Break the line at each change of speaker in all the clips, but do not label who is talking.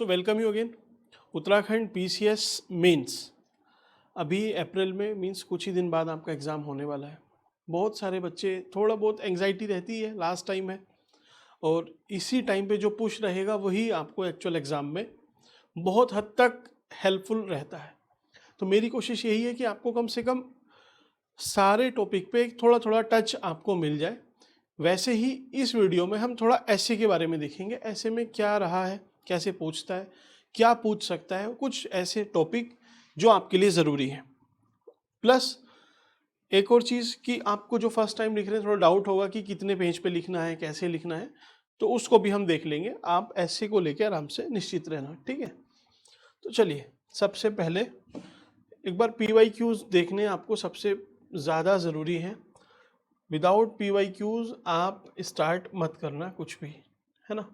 So welcome you again. Uttarakhand PCS mains अभी April में means कुछ ही दिन बाद आपका एग्ज़ाम होने वाला है। बहुत सारे बच्चे थोड़ा बहुत एंग्जाइटी रहती है, लास्ट टाइम है, और इसी टाइम पे जो पुश रहेगा वही आपको एक्चुअल एग्ज़ाम में बहुत हद तक हेल्पफुल रहता है। तो मेरी कोशिश यही है कि आपको कम से कम सारे टॉपिक पे थोड़ा थोड़ा टच आपको मिल जाए। वैसे ही इस वीडियो में हम थोड़ा ऐसे के बारे में देखेंगे, ऐसे में क्या रहा है, कैसे पूछता है, क्या पूछ सकता है, कुछ ऐसे टॉपिक जो आपके लिए ज़रूरी हैं। प्लस एक और चीज़ कि आपको जो फर्स्ट टाइम लिख रहे हैं थोड़ा डाउट होगा कि कितने पेज पे लिखना है, कैसे लिखना है, तो उसको भी हम देख लेंगे। आप ऐसे को लेकर आराम से निश्चित रहना, ठीक है। तो चलिए, सबसे पहले एक बार PYQs देखने आपको सबसे ज़्यादा ज़रूरी है। विदाउट PYQs आप स्टार्ट मत करना कुछ भी, है ना।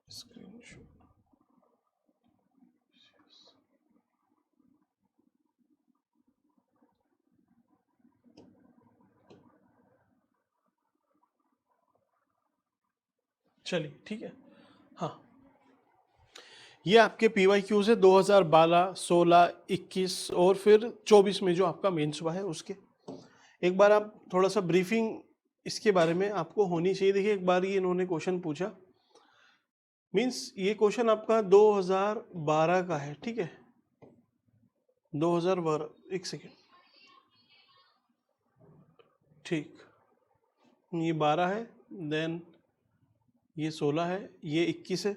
स्क्रीनशॉट, चलिए ठीक है। हाँ, ये आपके PYQs है 2012, 16, 21 और फिर 24 में जो आपका मेंस हुआ है उसके। एक बार आप थोड़ा सा ब्रीफिंग इसके बारे में आपको होनी चाहिए। देखिए, एक बार ये इन्होंने क्वेश्चन पूछा, मींस ये क्वेश्चन आपका 2012 का है, ठीक है। 2012, एक सेकेंड, ठीक, ये 12 है, देन ये 16 है, ये 21 है,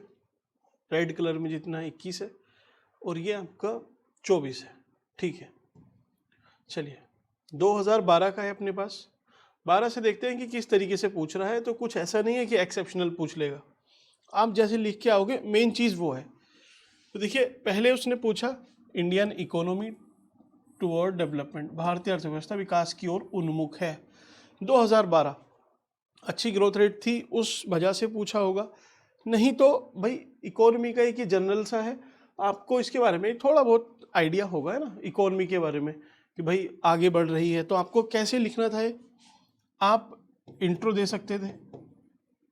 रेड कलर में जितना है 21 है, और ये आपका 24 है, ठीक है। चलिए, 2012 का है अपने पास। 12 से देखते हैं कि किस तरीके से पूछ रहा है। तो कुछ ऐसा नहीं है कि एक्सेप्शनल पूछ लेगा, आप जैसे लिख के आओगे मेन चीज़ वो है। तो देखिए, पहले उसने पूछा इंडियन इकोनॉमी टुवर्ड डेवलपमेंट, भारतीय अर्थव्यवस्था विकास की ओर उन्मुख है। 2012 अच्छी ग्रोथ रेट थी, उस वजह से पूछा होगा। नहीं तो भाई इकोनॉमी का एक ही जनरल सा है, आपको इसके बारे में थोड़ा बहुत आइडिया होगा, है ना, इकोनॉमी के बारे में कि भाई आगे बढ़ रही है। तो आपको कैसे लिखना था, आप इंट्रो दे सकते थे,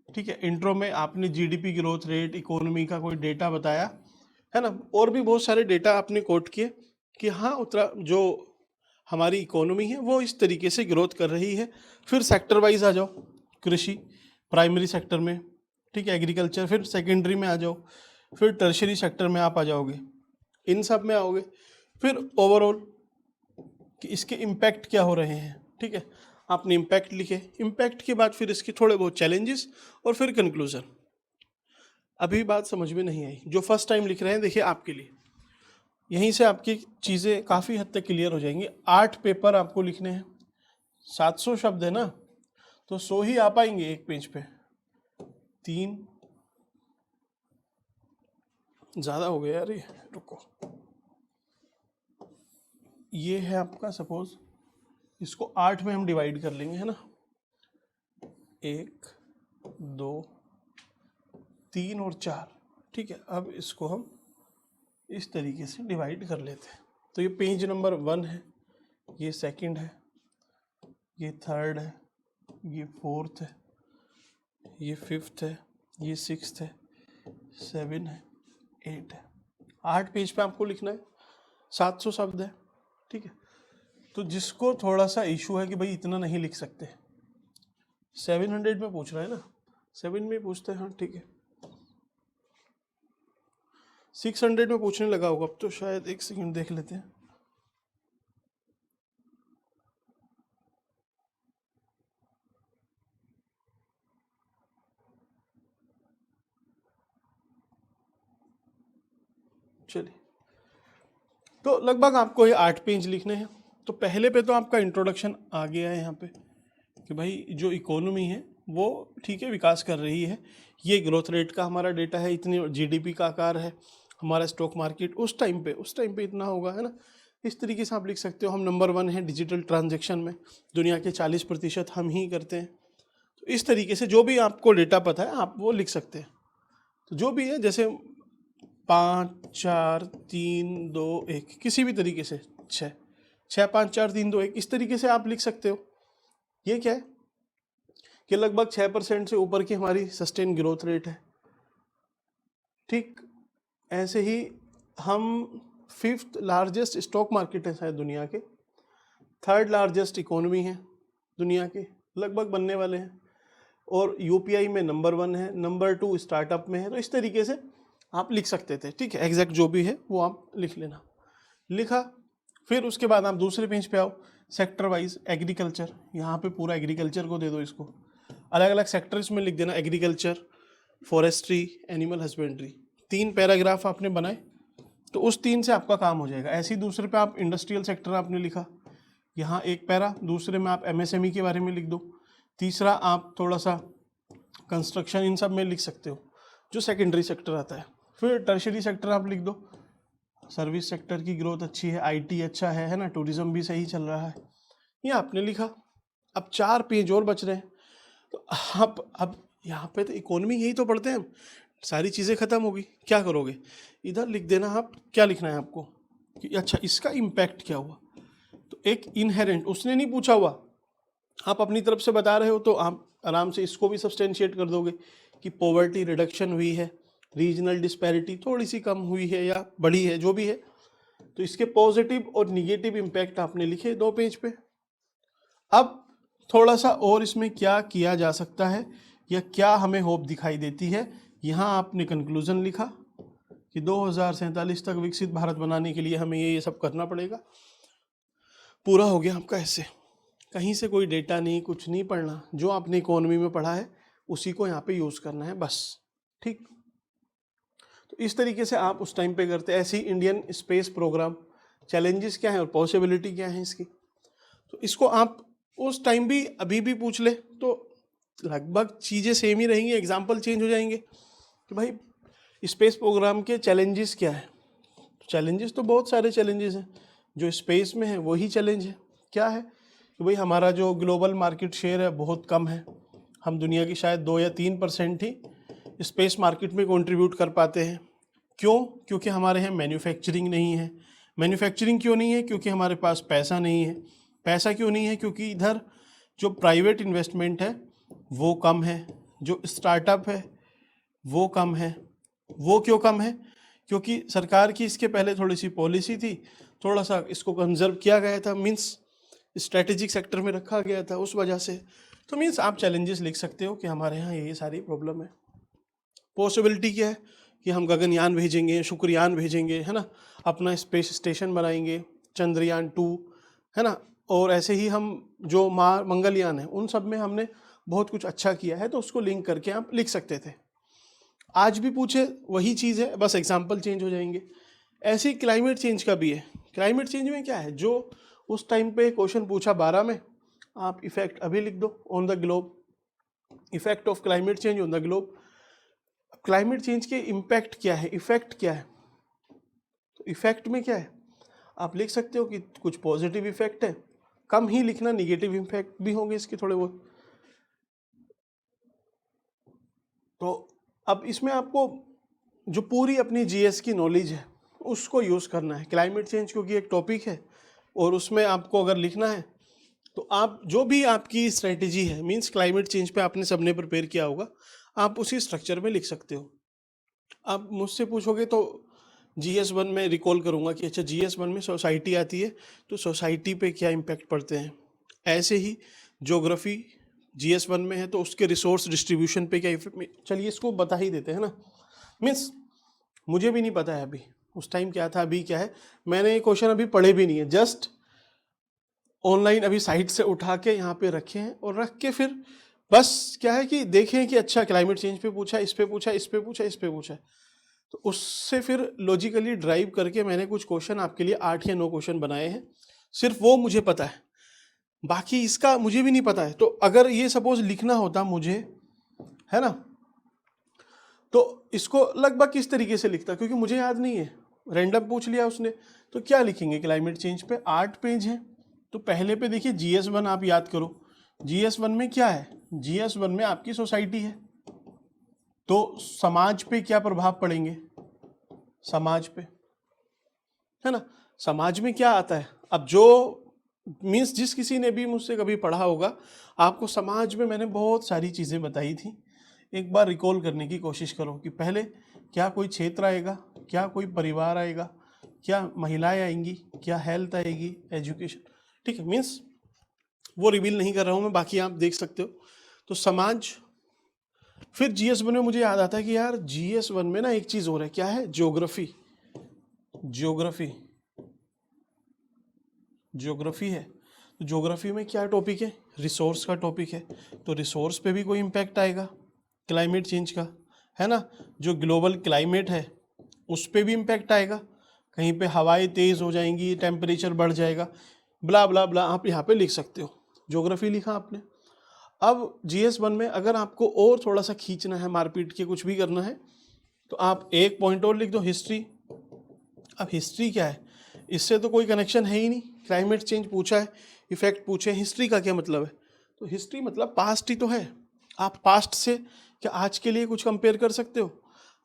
ठीक है। इंट्रो में आपने जीडीपी ग्रोथ रेट, इकोनॉमी का कोई डेटा बताया, है ना, और भी बहुत सारे डेटा आपने कोट किए कि हाँ जो हमारी इकोनॉमी है वो इस तरीके से ग्रोथ कर रही है। फिर सेक्टर वाइज आ जाओ, कृषि प्राइमरी सेक्टर में, ठीक है, एग्रीकल्चर, फिर सेकेंडरी में आ जाओ, फिर टर्शरी सेक्टर में आप आ जाओगे, इन सब में आओगे। फिर ओवरऑल कि इसके इम्पैक्ट क्या हो रहे हैं, ठीक है, आपने इम्पैक्ट लिखे। इम्पैक्ट के बाद फिर इसके थोड़े बहुत चैलेंजेस और फिर कंक्लूजन। अभी बात समझ में नहीं आई, जो फर्स्ट टाइम लिख रहे हैं देखिए, आपके लिए यहीं से आपकी चीज़ें काफ़ी हद तक क्लियर हो जाएंगी। 8 पेपर आपको लिखने हैं, 700 शब्द है ना, तो 100 ही आ पाएंगे एक पेज पे। 3 ज़्यादा हो गया यार, ये रुको। ये है आपका, सपोज इसको 8 में हम डिवाइड कर लेंगे, है ना, 1, 2, 3 और 4, ठीक है। अब इसको हम इस तरीके से डिवाइड कर लेते हैं। तो ये पेज नंबर 1 है, ये सेकंड है, ये थर्ड है, ये फोर्थ है, ये फिफ्थ है, ये सिक्स्थ है, 7 है, 8 है। 8 पेज पे आपको लिखना है, 700 शब्द है, ठीक है। तो जिसको थोड़ा सा इशू है कि भाई इतना नहीं लिख सकते, 700 में पूछ रहा है ना, 7 में पूछते हैं, हाँ ठीक है। 600 में पूछने लगा होगा अब तो, शायद एक सेकंड देख लेते हैं। चलिए, तो लगभग आपको ये 8 पेज लिखने हैं। तो पहले पे तो आपका इंट्रोडक्शन आ गया है यहाँ पे कि भाई जो इकोनॉमी है वो ठीक है विकास कर रही है, ये ग्रोथ रेट का हमारा डेटा है, इतनी जीडीपी का आकार है, हमारा स्टॉक मार्केट उस टाइम पे इतना होगा, है ना। इस तरीके से आप लिख सकते हो। हम नंबर 1 है डिजिटल ट्रांजैक्शन में, दुनिया के 40% हम ही करते हैं। तो इस तरीके से जो भी आपको डेटा पता है आप वो लिख सकते हैं। तो जो भी है जैसे 5 4 3 2 1 किसी भी तरीके से 6 6 5 4 3 2 1 इस तरीके से आप लिख सकते हो। ये क्या है कि लगभग 6% से ऊपर की हमारी सस्टेन ग्रोथ रेट है। ठीक ऐसे ही हम 5th लार्जेस्ट स्टॉक मार्केट है शायद दुनिया के, 3rd लार्जेस्ट इकोनॉमी है दुनिया के, लगभग बनने वाले हैं, और यूपीआई में नंबर 1 है, नंबर 2 स्टार्टअप में है। तो इस तरीके से आप लिख सकते थे। ठीक है, एग्जैक्ट जो भी है वो आप लिख लेना। लिखा, फिर उसके बाद आप दूसरे पेज पे आओ, सेक्टर वाइज एग्रीकल्चर, यहाँ पे पूरा एग्रीकल्चर को दे दो, इसको अलग अलग सेक्टर्स में लिख देना, agriculture, forestry, animal husbandry. 3 paragraph आपने बनाए तो उस 3 से आपका काम हो जाएगा। ऐसे ही दूसरे पे आप इंडस्ट्रियल सेक्टर आपने लिखा, यहाँ 1 पैरा, दूसरे में आप एमएसएमई के बारे में लिख दो, तीसरा आप थोड़ा सा कंस्ट्रक्शन, इन सब में लिख सकते हो जो सेकेंडरी सेक्टर आता है। फिर टर्शरी सेक्टर आप लिख दो, सर्विस सेक्टर की ग्रोथ अच्छी है, आईटी अच्छा है ना, टूरिज्म भी सही चल रहा है, ये आपने लिखा। अब 4 पेज और बच रहे हैं। तो आप अब यहाँ पे तो इकोनॉमी यही तो पढ़ते हैं हम, सारी चीज़ें खत्म होगी, क्या करोगे, इधर लिख देना आप क्या लिखना है आपको कि अच्छा इसका इम्पैक्ट क्या हुआ। तो एक इनहेरेंट, उसने नहीं पूछा हुआ, आप अपनी तरफ से बता रहे हो, तो आप आराम से इसको भी सब्सटेंशिएट कर दोगे कि पॉवर्टी रिडक्शन हुई है, रीजनल डिस्पैरिटी थोड़ी सी कम हुई है या बढ़ी है, जो भी है। तो इसके पॉजिटिव और निगेटिव इम्पैक्ट आपने लिखे 2 पेज पे। अब थोड़ा सा और इसमें क्या किया जा सकता है या क्या हमें होप दिखाई देती है, यहाँ आपने कंक्लूजन लिखा कि 2047 तक विकसित भारत बनाने के लिए हमें ये सब करना पड़ेगा। पूरा हो गया आपका ऐसे, कहीं से कोई डेटा नहीं, कुछ नहीं पढ़ना, जो आपने इकोनॉमी में पढ़ा है उसी को यहाँ पे यूज़ करना है बस। ठीक, तो इस तरीके से आप उस टाइम पे करते। ऐसे ही इंडियन स्पेस प्रोग्राम, चैलेंजेस क्या हैं और पॉसिबिलिटी क्या है इसकी, तो इसको आप उस टाइम भी अभी भी पूछ ले तो लगभग चीज़ें सेम ही रहेंगी, एग्जाम्पल चेंज हो जाएंगे कि भाई स्पेस प्रोग्राम के चैलेंजेस क्या है। चैलेंजेस तो बहुत सारे चैलेंजेस हैं, जो स्पेस में है वही चैलेंज है। क्या है कि भाई हमारा जो ग्लोबल मार्केट शेयर है बहुत कम है, हम दुनिया की शायद 2 या 3% ही स्पेस मार्केट में कंट्रीब्यूट कर पाते हैं। क्यों? क्योंकि हमारे यहाँ मैन्युफैक्चरिंग नहीं है। मैन्युफैक्चरिंग क्यों नहीं है? क्योंकि हमारे पास पैसा नहीं है। पैसा क्यों नहीं है? क्योंकि इधर जो प्राइवेट इन्वेस्टमेंट है वो कम है, जो स्टार्टअप है वो कम है। वो क्यों कम है? क्योंकि सरकार की इसके पहले थोड़ी सी पॉलिसी थी, थोड़ा सा इसको कंजर्व किया गया था, मीन्स स्ट्रेटेजिक सेक्टर में रखा गया था, उस वजह से। तो मीन्स आप चैलेंजेस लिख सकते हो कि हमारे यहाँ ये सारी प्रॉब्लम है। पॉसिबिलिटी क्या है कि हम गगनयान भेजेंगे, शुक्रयान भेजेंगे, है ना, अपना स्पेस स्टेशन बनाएंगे, चंद्रयान 2, है ना, और ऐसे ही हम जो मंगलयान है उन सब में हमने बहुत कुछ अच्छा किया है, तो उसको लिंक करके आप लिख सकते थे। आज भी पूछे वही चीज़ है, बस एग्जाम्पल चेंज हो जाएंगे। ऐसे ही क्लाइमेट चेंज का भी है। क्लाइमेट चेंज में क्या है, जो उस टाइम पे क्वेश्चन पूछा 12 में, आप इफेक्ट अभी लिख दो on the globe, effect of climate change on the globe. Climate change के इम्पैक्ट क्या है, इफेक्ट क्या है, तो इफेक्ट में क्या है आप लिख सकते हो कि कुछ पॉजिटिव इफेक्ट है, कम ही लिखना, निगेटिव इम्पैक्ट भी होंगे इसके थोड़े बहुत। तो अब इसमें आपको जो पूरी अपनी जीएस की नॉलेज है उसको यूज़ करना है। क्लाइमेट चेंज क्योंकि एक टॉपिक है और उसमें आपको अगर लिखना है तो आप जो भी आपकी स्ट्रेटेजी है, मींस क्लाइमेट चेंज पे आपने सबने प्रिपेयर किया होगा, आप उसी स्ट्रक्चर में लिख सकते हो। आप मुझसे पूछोगे तो GS1 में रिकॉल करूँगा कि अच्छा GS1 में सोसाइटी आती है तो सोसाइटी पे क्या इम्पैक्ट पड़ते हैं। ऐसे ही ज्योग्राफी GS1 में है तो उसके रिसोर्स डिस्ट्रीब्यूशन पे क्या इफेक्ट, चलिए इसको बता ही देते हैं ना। मीन्स मुझे भी नहीं पता है अभी उस टाइम क्या था, अभी क्या है, मैंने ये क्वेश्चन अभी पढ़े भी नहीं है, जस्ट ऑनलाइन अभी साइट से उठा के यहाँ पे रखे हैं और रख के फिर बस क्या है कि देखें कि अच्छा क्लाइमेट चेंज पे पूछा, इस पे पूछा, इस पे पूछा, इस पे पूछा, तो उससे फिर लॉजिकली ड्राइव करके मैंने कुछ क्वेश्चन आपके लिए 8 या 9 क्वेश्चन बनाए हैं। सिर्फ वो मुझे पता है, बाकी इसका मुझे भी नहीं पता है। तो अगर ये सपोज लिखना होता मुझे, है ना, तो इसको लगभग किस तरीके से लिखता, क्योंकि मुझे याद नहीं है, रैंडम पूछ लिया उसने। तो क्या लिखेंगे क्लाइमेट चेंज पे? 8 पेज है। तो पहले पे देखिए GS1 आप याद करो। GS1 में क्या है? GS1 में आपकी सोसाइटी है, तो समाज पे क्या प्रभाव पड़ेंगे? समाज पे, है ना, समाज में क्या आता है? अब जो मीन्स जिस किसी ने भी मुझसे कभी पढ़ा होगा, आपको समाज में मैंने बहुत सारी चीज़ें बताई थी। एक बार रिकॉल करने की कोशिश करो कि पहले क्या कोई क्षेत्र आएगा, क्या कोई परिवार आएगा, क्या महिलाएं आएंगी, क्या हेल्थ आएगी, एजुकेशन, ठीक है, मीन्स वो रिवील नहीं कर रहा हूँ मैं, बाकी आप देख सकते हो। तो समाज, फिर GS1 में मुझे याद आता है कि यार GS1 में ना एक चीज़ और है, क्या है? ज्योग्राफी। ज्योग्राफी ज्योग्राफी है। तो ज्योग्राफी में क्या टॉपिक है? रिसोर्स का टॉपिक है। तो रिसोर्स पे भी कोई इम्पैक्ट आएगा क्लाइमेट चेंज का, है ना। जो ग्लोबल क्लाइमेट है उस पे भी इम्पैक्ट आएगा, कहीं पे हवाएं तेज़ हो जाएंगी, टेम्परेचर बढ़ जाएगा, ब्ला ब्ला ब्ला, आप यहाँ पे लिख सकते हो। ज्योग्राफी लिखा आपने। अब GS1 में अगर आपको और थोड़ा सा खींचना है, मारपीट के कुछ भी करना है, तो आप एक पॉइंट और लिख दो, हिस्ट्री। अब हिस्ट्री क्या है? इससे तो कोई कनेक्शन है ही नहीं। क्लाइमेट चेंज पूछा है, इफेक्ट पूछे, हिस्ट्री का क्या मतलब है? तो हिस्ट्री मतलब पास्ट ही तो है। आप पास्ट से क्या आज के लिए कुछ कंपेयर कर सकते हो?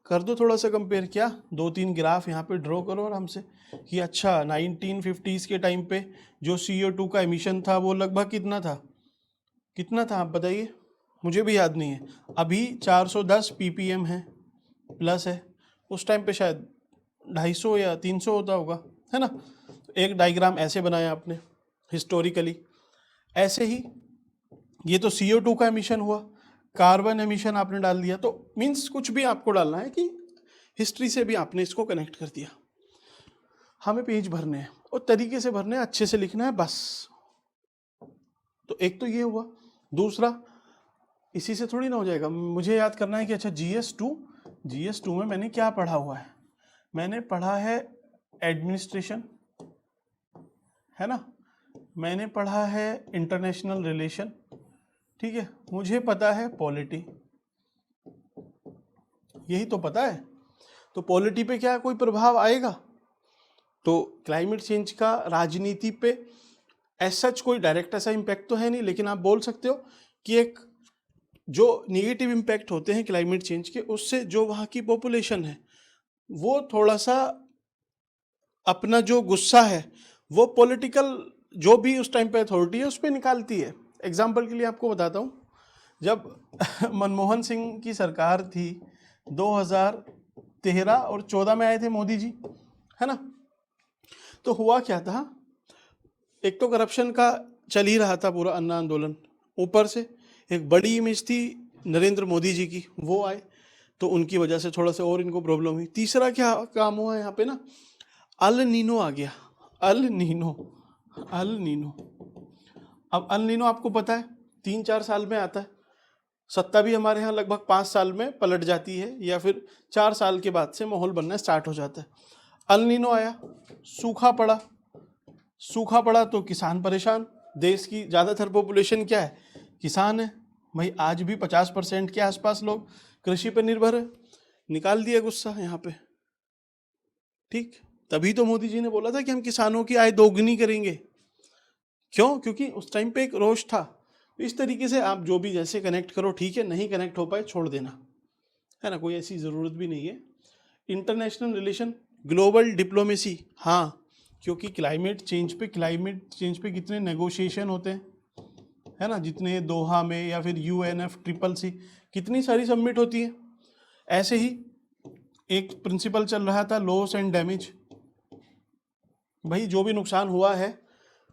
कर दो थोड़ा सा कंपेयर। क्या 2-3 ग्राफ यहाँ पे ड्रॉ करो आराम से कि अच्छा 1950s के टाइम पे जो CO2 का एमिशन था वो लगभग कितना था, कितना था आप बताइए, मुझे भी याद नहीं है। अभी 410 ppm है, प्लस है। उस टाइम पे शायद 250 या 300 होता होगा, है ना। एक डायग्राम ऐसे बनाया आपने हिस्टोरिकली। ऐसे ही ये तो CO2 का एमिशन हुआ, कार्बन एमिशन आपने डाल दिया। तो मीन्स कुछ भी आपको डालना है कि हिस्ट्री से भी आपने इसको कनेक्ट कर दिया। हमें पेज भरने हैं और तरीके से भरने हैं, अच्छे से लिखना है बस। तो एक तो ये हुआ। दूसरा, इसी से थोड़ी ना हो जाएगा, मुझे याद करना है कि अच्छा GS2 में मैंने क्या पढ़ा हुआ है। मैंने पढ़ा है एडमिनिस्ट्रेशन, है ना, मैंने पढ़ा है इंटरनेशनल रिलेशन, ठीक है, मुझे पता है पॉलिटी, यही तो पता है। तो पॉलिटी पे क्या कोई प्रभाव आएगा? तो क्लाइमेट चेंज का राजनीति पे एज सच कोई डायरेक्ट ऐसा इम्पैक्ट तो है नहीं, लेकिन आप बोल सकते हो कि एक जो निगेटिव इम्पैक्ट होते हैं क्लाइमेट चेंज के, उससे जो वहाँ की पॉपुलेशन है वो थोड़ा सा अपना जो गुस्सा है वो पॉलिटिकल, जो भी उस टाइम पे अथॉरिटी है उस पर निकालती है। एग्जाम्पल के लिए आपको बताता हूँ, जब मनमोहन सिंह की सरकार थी 2013 और 14 में आए थे मोदी जी, है ना। तो हुआ क्या था, एक तो करप्शन का चल ही रहा था पूरा अन्ना आंदोलन, ऊपर से एक बड़ी इमेज थी नरेंद्र मोदी जी की, वो आए तो उनकी वजह से थोड़ा सा और इनको प्रॉब्लम हुई। तीसरा क्या काम हुआ यहाँ पे ना, अल नीनो आ गया। El Nino, El Nino. अब अल नीनो आपको पता है 3-4 साल में आता है, सत्ता भी हमारे यहाँ लगभग 5 साल में पलट जाती है, या फिर 4 साल के बाद से माहौल बनना स्टार्ट हो जाता है। अल नीनो आया, सूखा पड़ा। सूखा पड़ा तो किसान परेशान। देश की ज़्यादातर पॉपुलेशन क्या है, किसान है भाई। आज भी 50% के आसपास लोग कृषि पर निर्भर है। निकाल दिया गुस्सा यहाँ पे, ठीक। तभी तो मोदी जी ने बोला था कि हम किसानों की आय दोगुनी करेंगे। क्यों? क्योंकि उस टाइम पे एक रोष था। इस तरीके से आप जो भी जैसे कनेक्ट करो, ठीक है, नहीं कनेक्ट हो पाए छोड़ देना, है ना, कोई ऐसी ज़रूरत भी नहीं है। इंटरनेशनल रिलेशन, ग्लोबल डिप्लोमेसी, हाँ, क्योंकि क्लाइमेट चेंज पे कितने नेगोशिएशन होते हैं, है ना, जितने दोहा में या फिर UNFCCC कितनी सारी सबमिट होती है। ऐसे ही एक प्रिंसिपल चल रहा था लॉस एंड डैमेज, भाई जो भी नुकसान हुआ है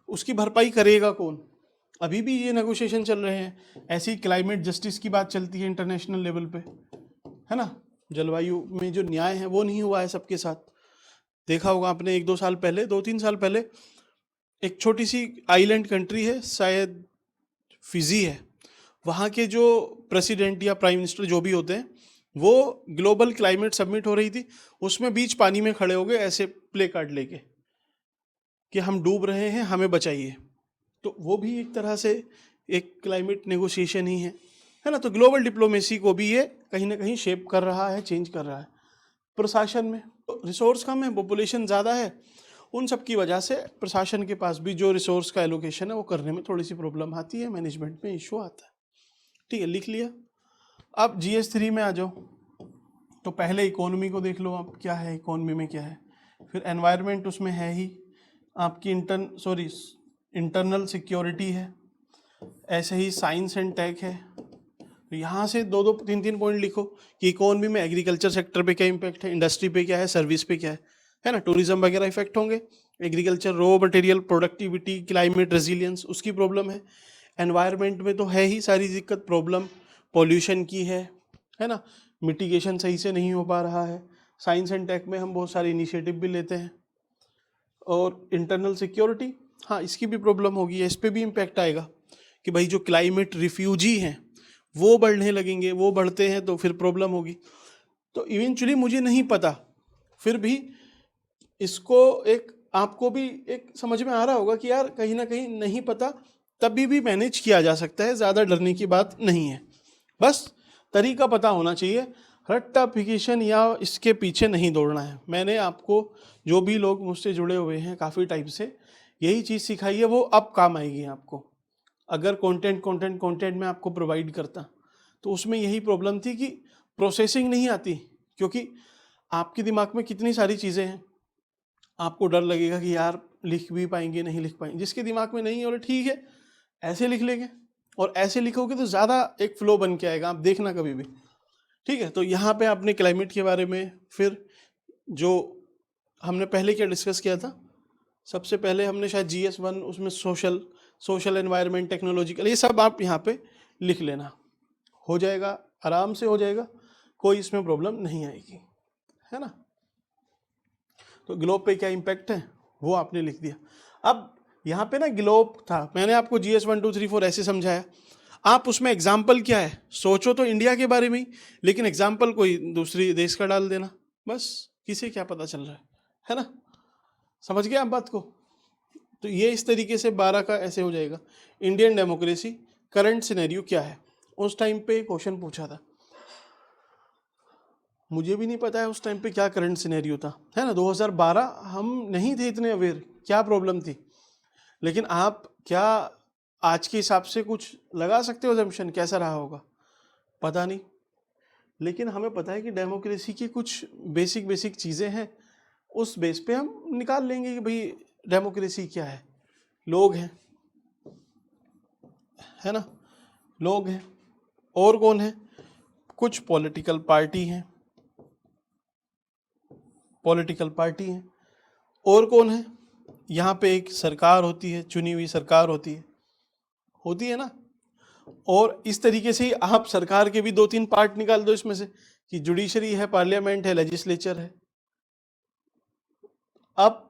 उसकी भरपाई करेगा कौन। अभी भी ये नेगोशिएशन चल रहे हैं। ऐसी क्लाइमेट जस्टिस की बात चलती है इंटरनेशनल लेवल पे, है ना। जलवायु में जो न्याय है वो नहीं हुआ है सबके साथ। देखा होगा आपने 1-2 साल पहले, 2-3 साल पहले, एक छोटी सी आइलैंड कंट्री है, शायद फिजी है, वहाँ के जो प्रेसिडेंट या प्राइम मिनिस्टर जो भी होते हैं, वो ग्लोबल क्लाइमेट सबमिट हो रही थी, उसमें बीच पानी में खड़े हो गए ऐसे प्ले कार्ड लेके। कि हम डूब रहे हैं, हमें बचाइए। तो वो भी एक तरह से एक क्लाइमेट नेगोशिएशन ही है ना। तो ग्लोबल डिप्लोमेसी को भी ये कहीं ना कहीं शेप कर रहा है, चेंज कर रहा है। प्रशासन में रिसोर्स कम है, पॉपुलेशन ज़्यादा है, उन सब की वजह से प्रशासन के पास भी जो रिसोर्स का एलोकेशन है वो करने में थोड़ी सी प्रॉब्लम आती है, मैनेजमेंट में इशू आता है। ठीक है, लिख लिया। अब GS3 में आ जाओ। तो पहले इकोनॉमी को देख लो आप, क्या है इकोनॉमी में, क्या है। फिर एनवायरनमेंट उसमें है ही, आपकी इंटरनल सिक्योरिटी है, ऐसे ही साइंस एंड टेक है। तो यहाँ से 2-3 पॉइंट लिखो कि इकोनॉमी में एग्रीकल्चर सेक्टर पे क्या इम्पैक्ट है, इंडस्ट्री पे क्या है, सर्विस पे क्या है ना। टूरिज्म वगैरह इफेक्ट होंगे, agriculture, raw material, productivity, climate resilience, उसकी प्रॉब्लम है। एनवायरनमेंट में तो है ही सारी दिक्कत, प्रॉब्लम पॉल्यूशन की है ना, मिटिगेशन सही से नहीं हो पा रहा है। साइंस एंड टेक में हम बहुत सारे इनिशिएटिव भी लेते हैं। और इंटरनल सिक्योरिटी, हाँ इसकी भी प्रॉब्लम होगी, इस पर भी इम्पैक्ट आएगा कि भाई जो क्लाइमेट रिफ्यूजी हैं वो बढ़ने लगेंगे, वो बढ़ते हैं तो फिर प्रॉब्लम होगी। तो इवेंचुअली मुझे नहीं पता, फिर भी इसको एक आपको भी एक समझ में आ रहा होगा कि यार कहीं ना कहीं नहीं पता, तभी भी मैनेज किया जा सकता है, ज़्यादा डरने की बात नहीं है। बस तरीका पता होना चाहिए, रट्टाफिकेशन या इसके पीछे नहीं दौड़ना है। मैंने आपको, जो भी लोग मुझसे जुड़े हुए हैं काफ़ी टाइप से, यही चीज़ सिखाई है, वो अब काम आएगी आपको। अगर कंटेंट में आपको प्रोवाइड करता तो उसमें यही प्रॉब्लम थी कि प्रोसेसिंग नहीं आती, क्योंकि आपके दिमाग में कितनी सारी चीज़ें हैं, आपको डर लगेगा कि यार लिख भी पाएंगे नहीं लिख पाएंगे। जिसके दिमाग में नहीं है, और ठीक है ऐसे लिख लेंगे, और ऐसे लिखोगे तो ज़्यादा एक फ्लो बन के आएगा, आप देखना कभी भी। ठीक है, तो यहाँ पे आपने क्लाइमेट के बारे में, फिर जो हमने पहले क्या डिस्कस किया था, सबसे पहले हमने शायद GS1, उसमें सोशल एनवायरनमेंट, टेक्नोलॉजिकल, ये सब आप यहाँ पे लिख लेना, हो जाएगा, आराम से हो जाएगा, कोई इसमें प्रॉब्लम नहीं आएगी, है ना। तो ग्लोब पे क्या इम्पैक्ट है वो आपने लिख दिया। अब यहाँ पे ना ग्लोब था, मैंने आपको GS1 2 3 4 ऐसे समझाया, आप उसमें एग्जाम्पल क्या है, सोचो तो इंडिया के बारे में ही, लेकिन एग्जाम्पल कोई दूसरी देश का डाल देना, बस किसे क्या पता चल रहा है ना। समझ गए आप बात को। तो ये इस तरीके से 12 का ऐसे हो जाएगा। इंडियन डेमोक्रेसी करंट सिनेरियो क्या है, उस टाइम पे क्वेश्चन पूछा था, मुझे भी नहीं पता है उस टाइम पे क्या करंट सिनेरियो था, है ना। 2012 हम नहीं थे इतने अवेयर क्या प्रॉब्लम थी, लेकिन आप क्या आज के हिसाब से कुछ लगा सकते हो अजम्पशन कैसा रहा होगा, पता नहीं। लेकिन हमें पता है कि डेमोक्रेसी की कुछ बेसिक चीज़ें हैं, उस बेस पे हम निकाल लेंगे कि भाई डेमोक्रेसी क्या है। लोग हैं, है ना, लोग हैं, और कौन है, कुछ पॉलिटिकल पार्टी हैं, और कौन है, यहाँ पे एक सरकार होती है, चुनी हुई सरकार होती है ना। और इस तरीके से ही आप सरकार के भी 2-3 पार्ट निकाल दो इसमें से, कि जुडिशरी है, पार्लियामेंट है, लेजिस्लेचर है। अब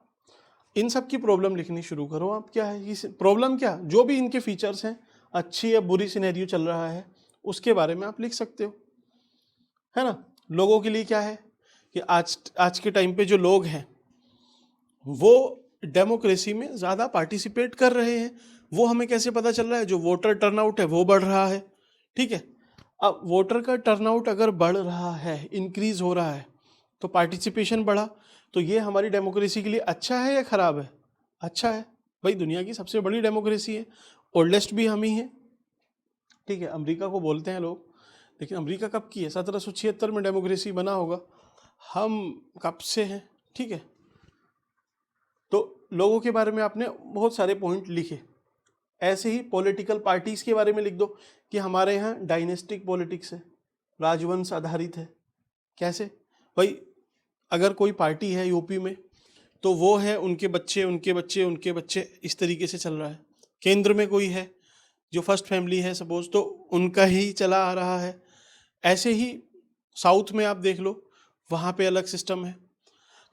इन सब की प्रॉब्लम लिखनी शुरू करो आप, क्या है ये प्रॉब्लम, क्या जो भी इनके फीचर्स हैं, अच्छी या बुरी सिनेरियो चल रहा है उसके बारे में आप लिख सकते हो, है ना। लोगों के लिए क्या है कि आज के टाइम पे जो लोग हैं वो डेमोक्रेसी में ज़्यादा पार्टिसिपेट कर रहे हैं, वो हमें कैसे पता चल रहा है, जो वोटर टर्नआउट है वो बढ़ रहा है। ठीक है, अब वोटर का टर्नआउट अगर बढ़ रहा है, इंक्रीज हो रहा है, तो पार्टिसिपेशन बढ़ा, तो ये हमारी डेमोक्रेसी के लिए अच्छा है या खराब है, अच्छा है। भाई दुनिया की सबसे बड़ी डेमोक्रेसी है, ओल्डेस्ट भी हम ही हैं। ठीक है, अमेरिका को बोलते हैं लोग, लेकिन अमेरिका कब की है, 1776 में डेमोक्रेसी बना होगा, हम कब से हैं। ठीक है, तो लोगों के बारे में आपने बहुत सारे पॉइंट लिखे। ऐसे ही पॉलिटिकल पार्टीज के बारे में लिख दो कि हमारे यहाँ डायनेस्टिक पॉलिटिक्स है, राजवंश आधारित है। कैसे भाई, अगर कोई पार्टी है यूपी में तो वो है उनके बच्चे उनके बच्चे उनके बच्चे, इस तरीके से चल रहा है। केंद्र में कोई है जो फर्स्ट फैमिली है सपोज, तो उनका ही चला आ रहा है। ऐसे ही साउथ में आप देख लो, वहाँ पे अलग सिस्टम है।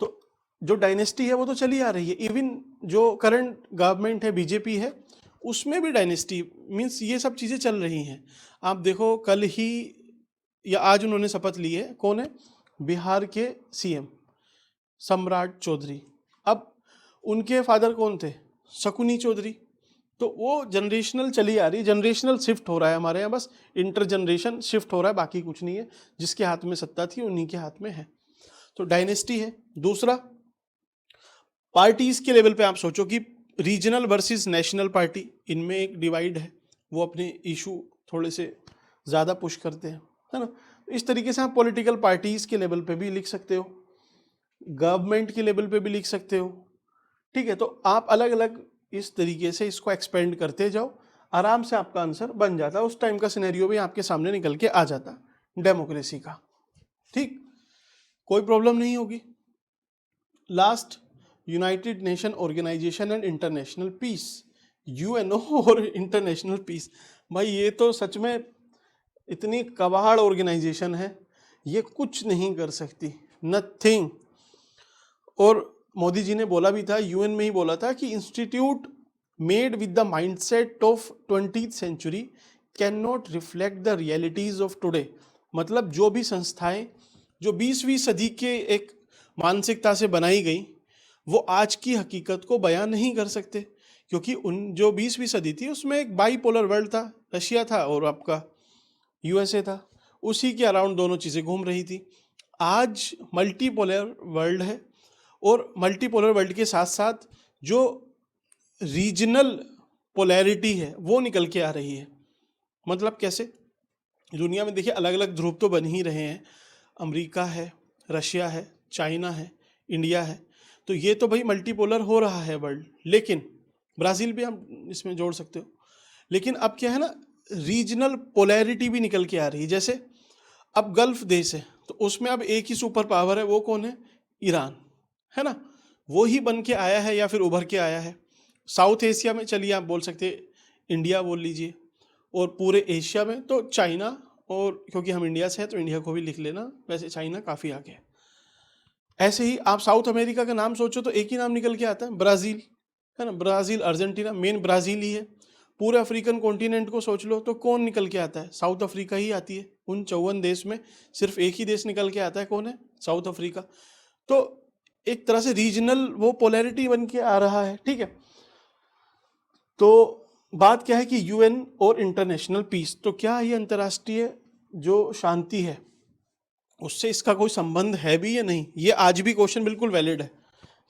तो जो डायनेस्टी है वो तो चली आ रही है, इवन जो करंट गवर्नमेंट है बीजेपी है उसमें भी डायनेस्टी मीन्स ये सब चीज़ें चल रही हैं। आप देखो कल ही या आज उन्होंने शपथ ली है, कौन है, बिहार के CM सम्राट चौधरी। अब उनके फादर कौन थे? शकुनी चौधरी। तो वो जनरेशनल चली आ रही, जनरेशनल शिफ्ट हो रहा है हमारे यहाँ, बस इंटर जनरेशन शिफ्ट हो रहा है, बाकी कुछ नहीं है। जिसके हाथ में सत्ता थी उन्हीं के हाथ में है, तो डायनेस्टी है। दूसरा, पार्टीज के लेवल पे आप सोचो कि रीजनल वर्सेस नेशनल पार्टी, इनमें एक डिवाइड है, वो अपने इशू थोड़े से ज़्यादा पुश करते हैं, है ना। इस तरीके से आप पॉलिटिकल पार्टीज के लेवल पे भी लिख सकते हो, गवर्नमेंट के लेवल पे भी लिख सकते हो, ठीक है। तो आप अलग अलग इस तरीके से इसको एक्सपेंड करते जाओ, आराम से आपका आंसर बन जाता है। उस टाइम का सिनेरियो भी आपके सामने निकल के आ जाता डेमोक्रेसी का, ठीक, कोई प्रॉब्लम नहीं होगी। Last, United Nation Organization and international peace, UNO और इंटरनेशनल पीस। भाई ये तो सच में इतनी कबाड़ ऑर्गेनाइजेशन है, ये कुछ नहीं कर सकती, नथिंग। और मोदी जी ने बोला भी था, यूएन में ही बोला था कि institute made with the mindset of 20th century can not reflect the realities of today. मतलब जो भी संस्थाएं जो 20वीं सदी के एक मानसिकता से बनाई गई, वो आज की हकीकत को बयान नहीं कर सकते, क्योंकि उन जो 20वीं सदी थी उसमें एक बाईपोलर वर्ल्ड था, रशिया था और आपका यूएसए था, उसी के अराउंड दोनों चीज़ें घूम रही थी। आज मल्टीपोलर वर्ल्ड है, और मल्टीपोलर वर्ल्ड के साथ साथ जो रीजनल पोलैरिटी है वो निकल के आ रही है। मतलब कैसे? दुनिया में देखिए अलग अलग ध्रुव तो बन ही रहे हैं, अमेरिका है, रशिया है, चाइना है, इंडिया है, तो ये तो भाई मल्टीपोलर हो रहा है वर्ल्ड। लेकिन ब्राज़ील भी हम इसमें जोड़ सकते हो। लेकिन अब क्या है ना, रीजनल पोलैरिटी भी निकल के आ रही है। जैसे अब गल्फ देश है, तो उसमें अब एक ही सुपर पावर है, वो कौन है? ईरान, है ना। वो ही बन के आया है या फिर उभर के आया है। साउथ एशिया में चलिए आप बोल सकते हैं इंडिया बोल लीजिए, और पूरे एशिया में तो चाइना, और क्योंकि हम इंडिया से हैं तो इंडिया को भी लिख लेना, वैसे चाइना काफ़ी आगे है। ऐसे ही आप साउथ अमेरिका का नाम सोचो तो एक ही नाम निकल के आता है, ब्राज़ील, है ना। ब्राज़ील, अर्जेंटीना, मेन ब्राज़ील ही है। पूरे अफ्रीकन कॉन्टिनेंट को सोच लो तो कौन निकल के आता है? साउथ अफ्रीका ही आती है। उन 54 देश में सिर्फ एक ही देश निकल के आता है, कौन है? South Africa. तो एक तरह से रीजनल वो पोलैरिटी बन के आ रहा है, ठीक है। तो बात क्या है कि यूएन और इंटरनेशनल पीस, तो क्या ये अंतर्राष्ट्रीय जो शांति है उससे इसका कोई संबंध है भी या नहीं? ये आज भी क्वेश्चन बिल्कुल वैलिड है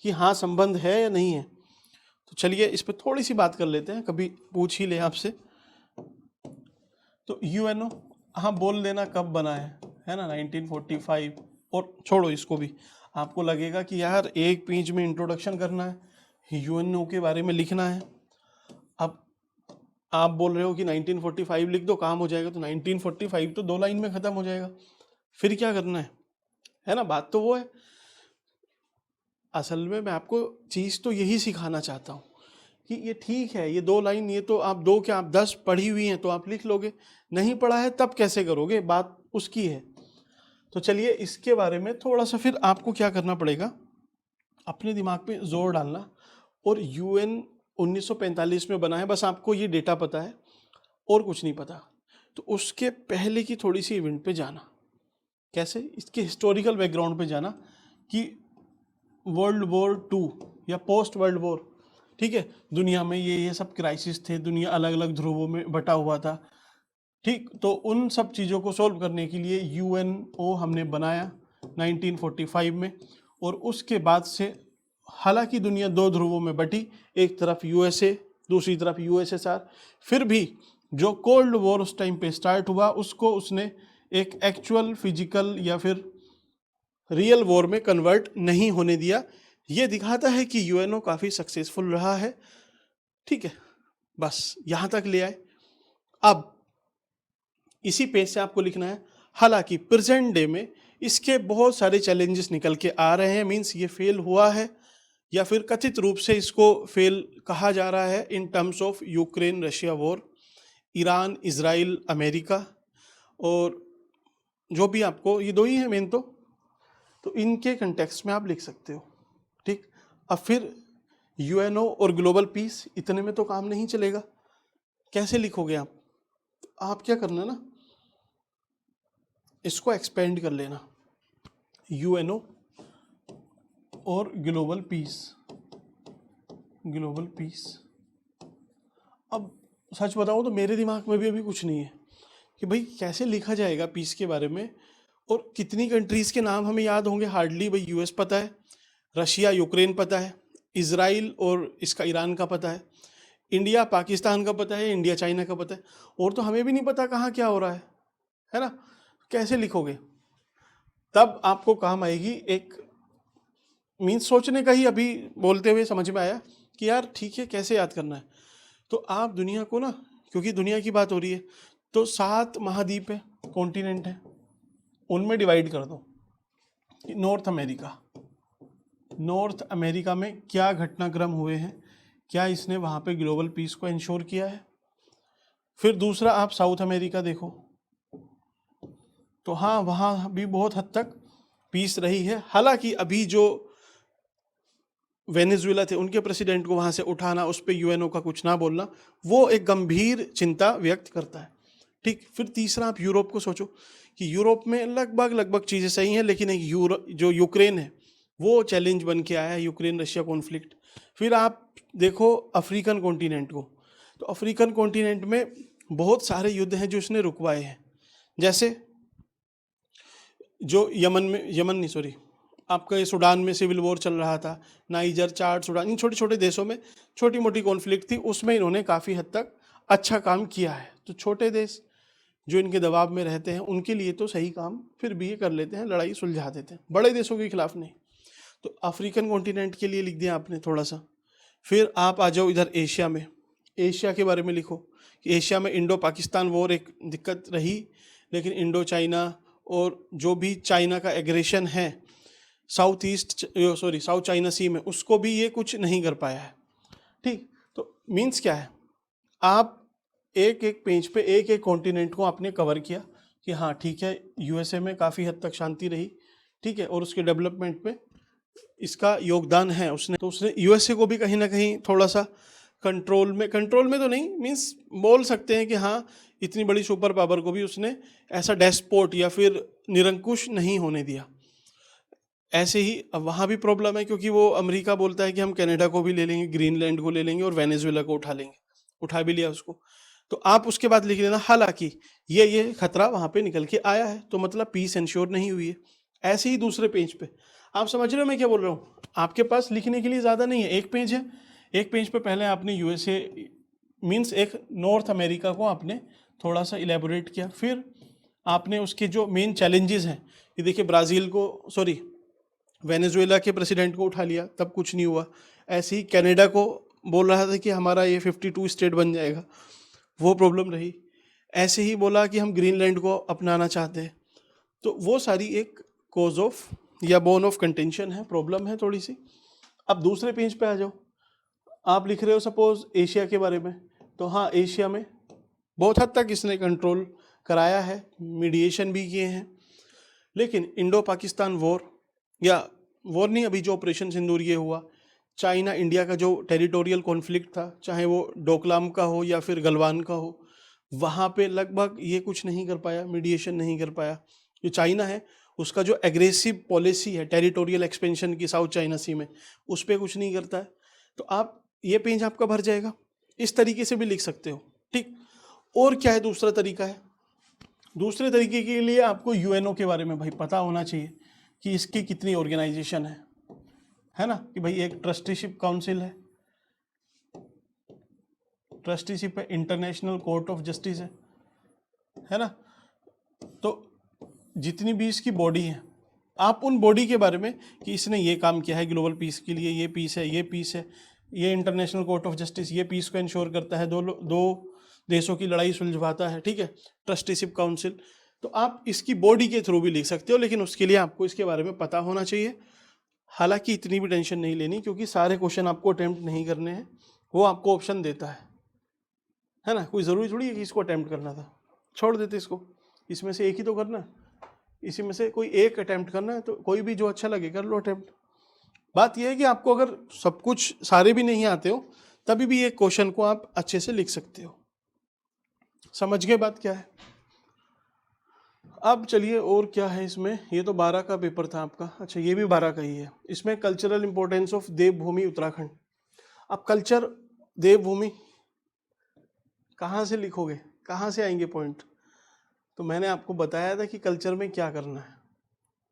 कि हाँ संबंध है या नहीं है। तो चलिए इस पर थोड़ी सी बात कर लेते हैं, कभी पूछ ही ले आपसे। तो यूएनओ, हाँ बोल देना कब बना है ना, 1945। और छोड़ो इसको भी, आपको लगेगा कि यार एक पेज में इंट्रोडक्शन करना है, यूएनओ के बारे में लिखना है। अब आप बोल रहे हो कि 1945 लिख दो काम हो जाएगा, तो 1945 तो 2 लाइन में ख़त्म हो जाएगा, फिर क्या करना है ना। बात तो वो है। असल में मैं आपको चीज़ तो यही सिखाना चाहता हूँ कि ये ठीक है, ये 2 लाइन, ये तो आप 2 क्या आप 10 पढ़ी हुई हैं तो आप लिख लोगे, नहीं पढ़ा है तब कैसे करोगे, बात उसकी है। तो चलिए इसके बारे में थोड़ा सा फिर आपको क्या करना पड़ेगा, अपने दिमाग पे जोर डालना। और यूएन 1945 में बना है, बस आपको ये डेटा पता है और कुछ नहीं पता। तो उसके पहले की थोड़ी सी इवेंट पे जाना, कैसे, इसके हिस्टोरिकल बैकग्राउंड पे जाना कि वर्ल्ड वॉर 2 या पोस्ट वर्ल्ड वॉर, ठीक है, दुनिया में ये सब क्राइसिस थे, दुनिया अलग अलग ध्रुवों में बटा हुआ था, ठीक। तो उन सब चीज़ों को सॉल्व करने के लिए यूएनओ हमने बनाया 1945 में। और उसके बाद से हालांकि दुनिया 2 ध्रुवों में बटी, एक तरफ यूएसए, दूसरी तरफ यूएसएसआर, फिर भी जो कोल्ड वॉर उस टाइम पे स्टार्ट हुआ उसको उसने एक एक्चुअल फिजिकल या फिर रियल वॉर में कन्वर्ट नहीं होने दिया। ये दिखाता है कि यूएनओ काफ़ी सक्सेसफुल रहा है, ठीक है। बस यहाँ तक ले आए। अब इसी पेज से आपको लिखना है, हालांकि प्रेजेंट डे में इसके बहुत सारे चैलेंजेस निकल के आ रहे हैं, मीन्स ये फेल हुआ है या फिर कथित रूप से इसको फेल कहा जा रहा है in terms of Ukraine Russia war, Iran, Israel, America, और जो भी आपको ये 2 ही हैं मेन, तो इनके कंटेक्स्ट में आप लिख सकते हो, ठीक। अब फिर यूएनओ और ग्लोबल पीस, इतने में तो काम नहीं चलेगा, कैसे लिखोगे आप? तो आप क्या करना ना, इसको एक्सपेंड कर लेना, यूएनओ और ग्लोबल पीस, ग्लोबल पीस। अब सच बताऊं तो मेरे दिमाग में भी अभी कुछ नहीं है कि भाई कैसे लिखा जाएगा पीस के बारे में, और कितनी कंट्रीज के नाम हमें याद होंगे। हार्डली भाई यूएस पता है, रशिया यूक्रेन पता है, इसराइल और इसका ईरान का पता है, इंडिया पाकिस्तान का पता है, इंडिया चाइना का पता है, और तो हमें भी नहीं पता कहाँ क्या हो रहा है ना। कैसे लिखोगे? तब आपको काम आएगी एक मीन्स सोचने का ही। अभी बोलते हुए समझ में आया कि यार ठीक है, कैसे याद करना है। तो आप दुनिया को ना, क्योंकि दुनिया की बात हो रही है, तो 7 महाद्वीप है, कॉन्टिनेंट है, उनमें डिवाइड कर दो। नॉर्थ अमेरिका में क्या घटनाक्रम हुए हैं, क्या इसने वहाँ पे ग्लोबल पीस को इंश्योर किया है। फिर दूसरा आप साउथ अमेरिका देखो, तो हाँ वहाँ भी बहुत हद तक पीस रही है। हालांकि अभी जो वेनेजुएला थे उनके प्रेसिडेंट को वहाँ से उठाना, उस पर यूएनओ का कुछ ना बोलना, वो एक गंभीर चिंता व्यक्त करता है। ठीक। फिर तीसरा आप यूरोप को सोचो कि यूरोप में लगभग चीज़ें सही हैं, लेकिन एक जो यूक्रेन है वो चैलेंज बन के आया है, यूक्रेन रशिया कॉन्फ्लिक्ट। फिर आप देखो अफ्रीकन कॉन्टिनेंट को, तो अफ्रीकन कॉन्टिनेंट में बहुत सारे युद्ध हैं जो इसने रुकवाए हैं। जैसे जो यमन नहीं सॉरी, आपका ये सूडान में सिविल वॉर चल रहा था, नाइजर, चाड, सूडान, इन छोटे छोटे देशों में छोटी मोटी कॉन्फ्लिक्ट थी, उसमें इन्होंने काफ़ी हद तक अच्छा काम किया है। तो छोटे देश जो इनके दबाव में रहते हैं उनके लिए तो सही काम फिर भी ये कर लेते हैं, लड़ाई सुलझा देते हैं, बड़े देशों के खिलाफ नहीं। तो अफ्रीकन कॉन्टिनेंट के लिए लिख दिया आपने थोड़ा सा। फिर आप आ जाओ इधर एशिया में, एशिया के बारे में लिखो कि एशिया में इंडो पाकिस्तान वॉर एक दिक्कत रही, लेकिन इंडो चाइना और जो भी चाइना का एग्रेशन है साउथ चाइना सी में, उसको भी ये कुछ नहीं कर पाया है। ठीक। तो मीन्स क्या है, आप एक एक पेज पे एक एक कॉन्टिनेंट को आपने कवर किया कि हाँ ठीक है, यूएसए में काफ़ी हद तक शांति रही, ठीक है, और उसके डेवलपमेंट में इसका योगदान है। उसने यूएसए को भी कहीं ना कहीं थोड़ा सा कंट्रोल में तो नहीं, मीन्स बोल सकते हैं कि हाँ इतनी बड़ी सुपर पावर को भी उसने ऐसा डेस्पोट या फिर निरंकुश नहीं होने दिया। ऐसे ही अब वहाँ भी प्रॉब्लम है, क्योंकि वो अमेरिका बोलता है कि हम कनाडा को भी ले लेंगे, ग्रीनलैंड को ले लेंगे और वेनेजुएला को उठा लेंगे, उठा भी लिया उसको। तो आप उसके बाद लिख लेना हालांकि ये खतरा वहाँ पे निकल के आया है, तो मतलब पीस इंश्योर नहीं हुई है। ऐसे ही दूसरे पेज पे आप समझ रहे हो मैं क्या बोल रहा हूँ, आपके पास लिखने के लिए ज़्यादा नहीं है, एक पेज है, एक पेज पे पहले आपने यूएसए मीन्स एक नॉर्थ अमेरिका को आपने थोड़ा सा इलेबोरेट किया, फिर आपने उसके जो मेन चैलेंजेस हैं, ये देखिए ब्राज़ील को सॉरी वेनेजुएला के प्रेसिडेंट को उठा लिया, तब कुछ नहीं हुआ। ऐसे ही कनाडा को बोल रहा था कि हमारा ये 52 स्टेट बन जाएगा, वो प्रॉब्लम रही। ऐसे ही बोला कि हम ग्रीनलैंड को अपनाना चाहते हैं, तो वो सारी एक कॉज ऑफ या बोन ऑफ कंटेंशन है, प्रॉब्लम है थोड़ी सी। अब दूसरे पेज पे आ जाओ, आप लिख रहे हो सपोज एशिया के बारे में, तो हाँ एशिया में बहुत हद तक इसने कंट्रोल कराया है, मीडिएशन भी किए हैं। लेकिन इंडो पाकिस्तान वॉर या वॉर नहीं, अभी जो ऑपरेशन सिंदूर ये हुआ, चाइना इंडिया का जो टेरिटोरियल कॉन्फ्लिक्ट था, चाहे वो डोकलाम का हो या फिर गलवान का हो, वहाँ पे लगभग ये कुछ नहीं कर पाया, मीडिएशन नहीं कर पाया। जो चाइना है उसका जो एग्रेसिव पॉलिसी है टेरिटोरियल एक्सपेंशन की साउथ चाइना सी में, उस पर कुछ नहीं करता है। तो आप ये पेज आपका भर जाएगा, इस तरीके से भी लिख सकते हो। ठीक। और क्या है दूसरा तरीका है, दूसरे तरीके के लिए आपको यूएनओ के बारे में भाई पता होना चाहिए कि इसकी कितनी ऑर्गेनाइजेशन है ना, कि भाई एक ट्रस्टीशिप काउंसिल ट्रस्टीशिप है, इंटरनेशनल कोर्ट ऑफ जस्टिस है ना। तो जितनी भी इसकी बॉडी है, आप उन बॉडी के बारे में कि इसने ये काम किया है ग्लोबल पीस के लिए, ये पीस है, ये पीस है, ये इंटरनेशनल कोर्ट ऑफ जस्टिस ये पीस को इंश्योर करता है, दो देशों की लड़ाई सुलझवाता है, ठीक है, ट्रस्टीशिप काउंसिल। तो आप इसकी बॉडी के थ्रू भी लिख सकते हो, लेकिन उसके लिए आपको इसके बारे में पता होना चाहिए। हालांकि इतनी भी टेंशन नहीं लेनी, क्योंकि सारे क्वेश्चन आपको अटेम्प्ट नहीं करने हैं, वो आपको ऑप्शन देता है ना। कोई ज़रूरी थोड़ी है कि इसको अटेम्प्ट करना था, छोड़ देते इसको, इसमें से एक ही तो करना है, इसी में से कोई एक अटेम्प्ट करना है, तो कोई भी जो अच्छा लगे कर लो अटेम्प्ट। बात यह है कि आपको अगर सब कुछ सारे भी नहीं आते हो, तभी भी एक क्वेश्चन को आप अच्छे से लिख सकते हो। समझ गए बात क्या है? अब चलिए और क्या है इसमें, ये तो 12 का पेपर था आपका, अच्छा ये भी 12 का ही है। इसमें cultural importance of Devbhoomi Uttarakhand. अब कल्चर देवभूमि कहाँ से लिखोगे, कहाँ से आएंगे पॉइंट? तो मैंने आपको बताया था कि कल्चर में क्या करना है,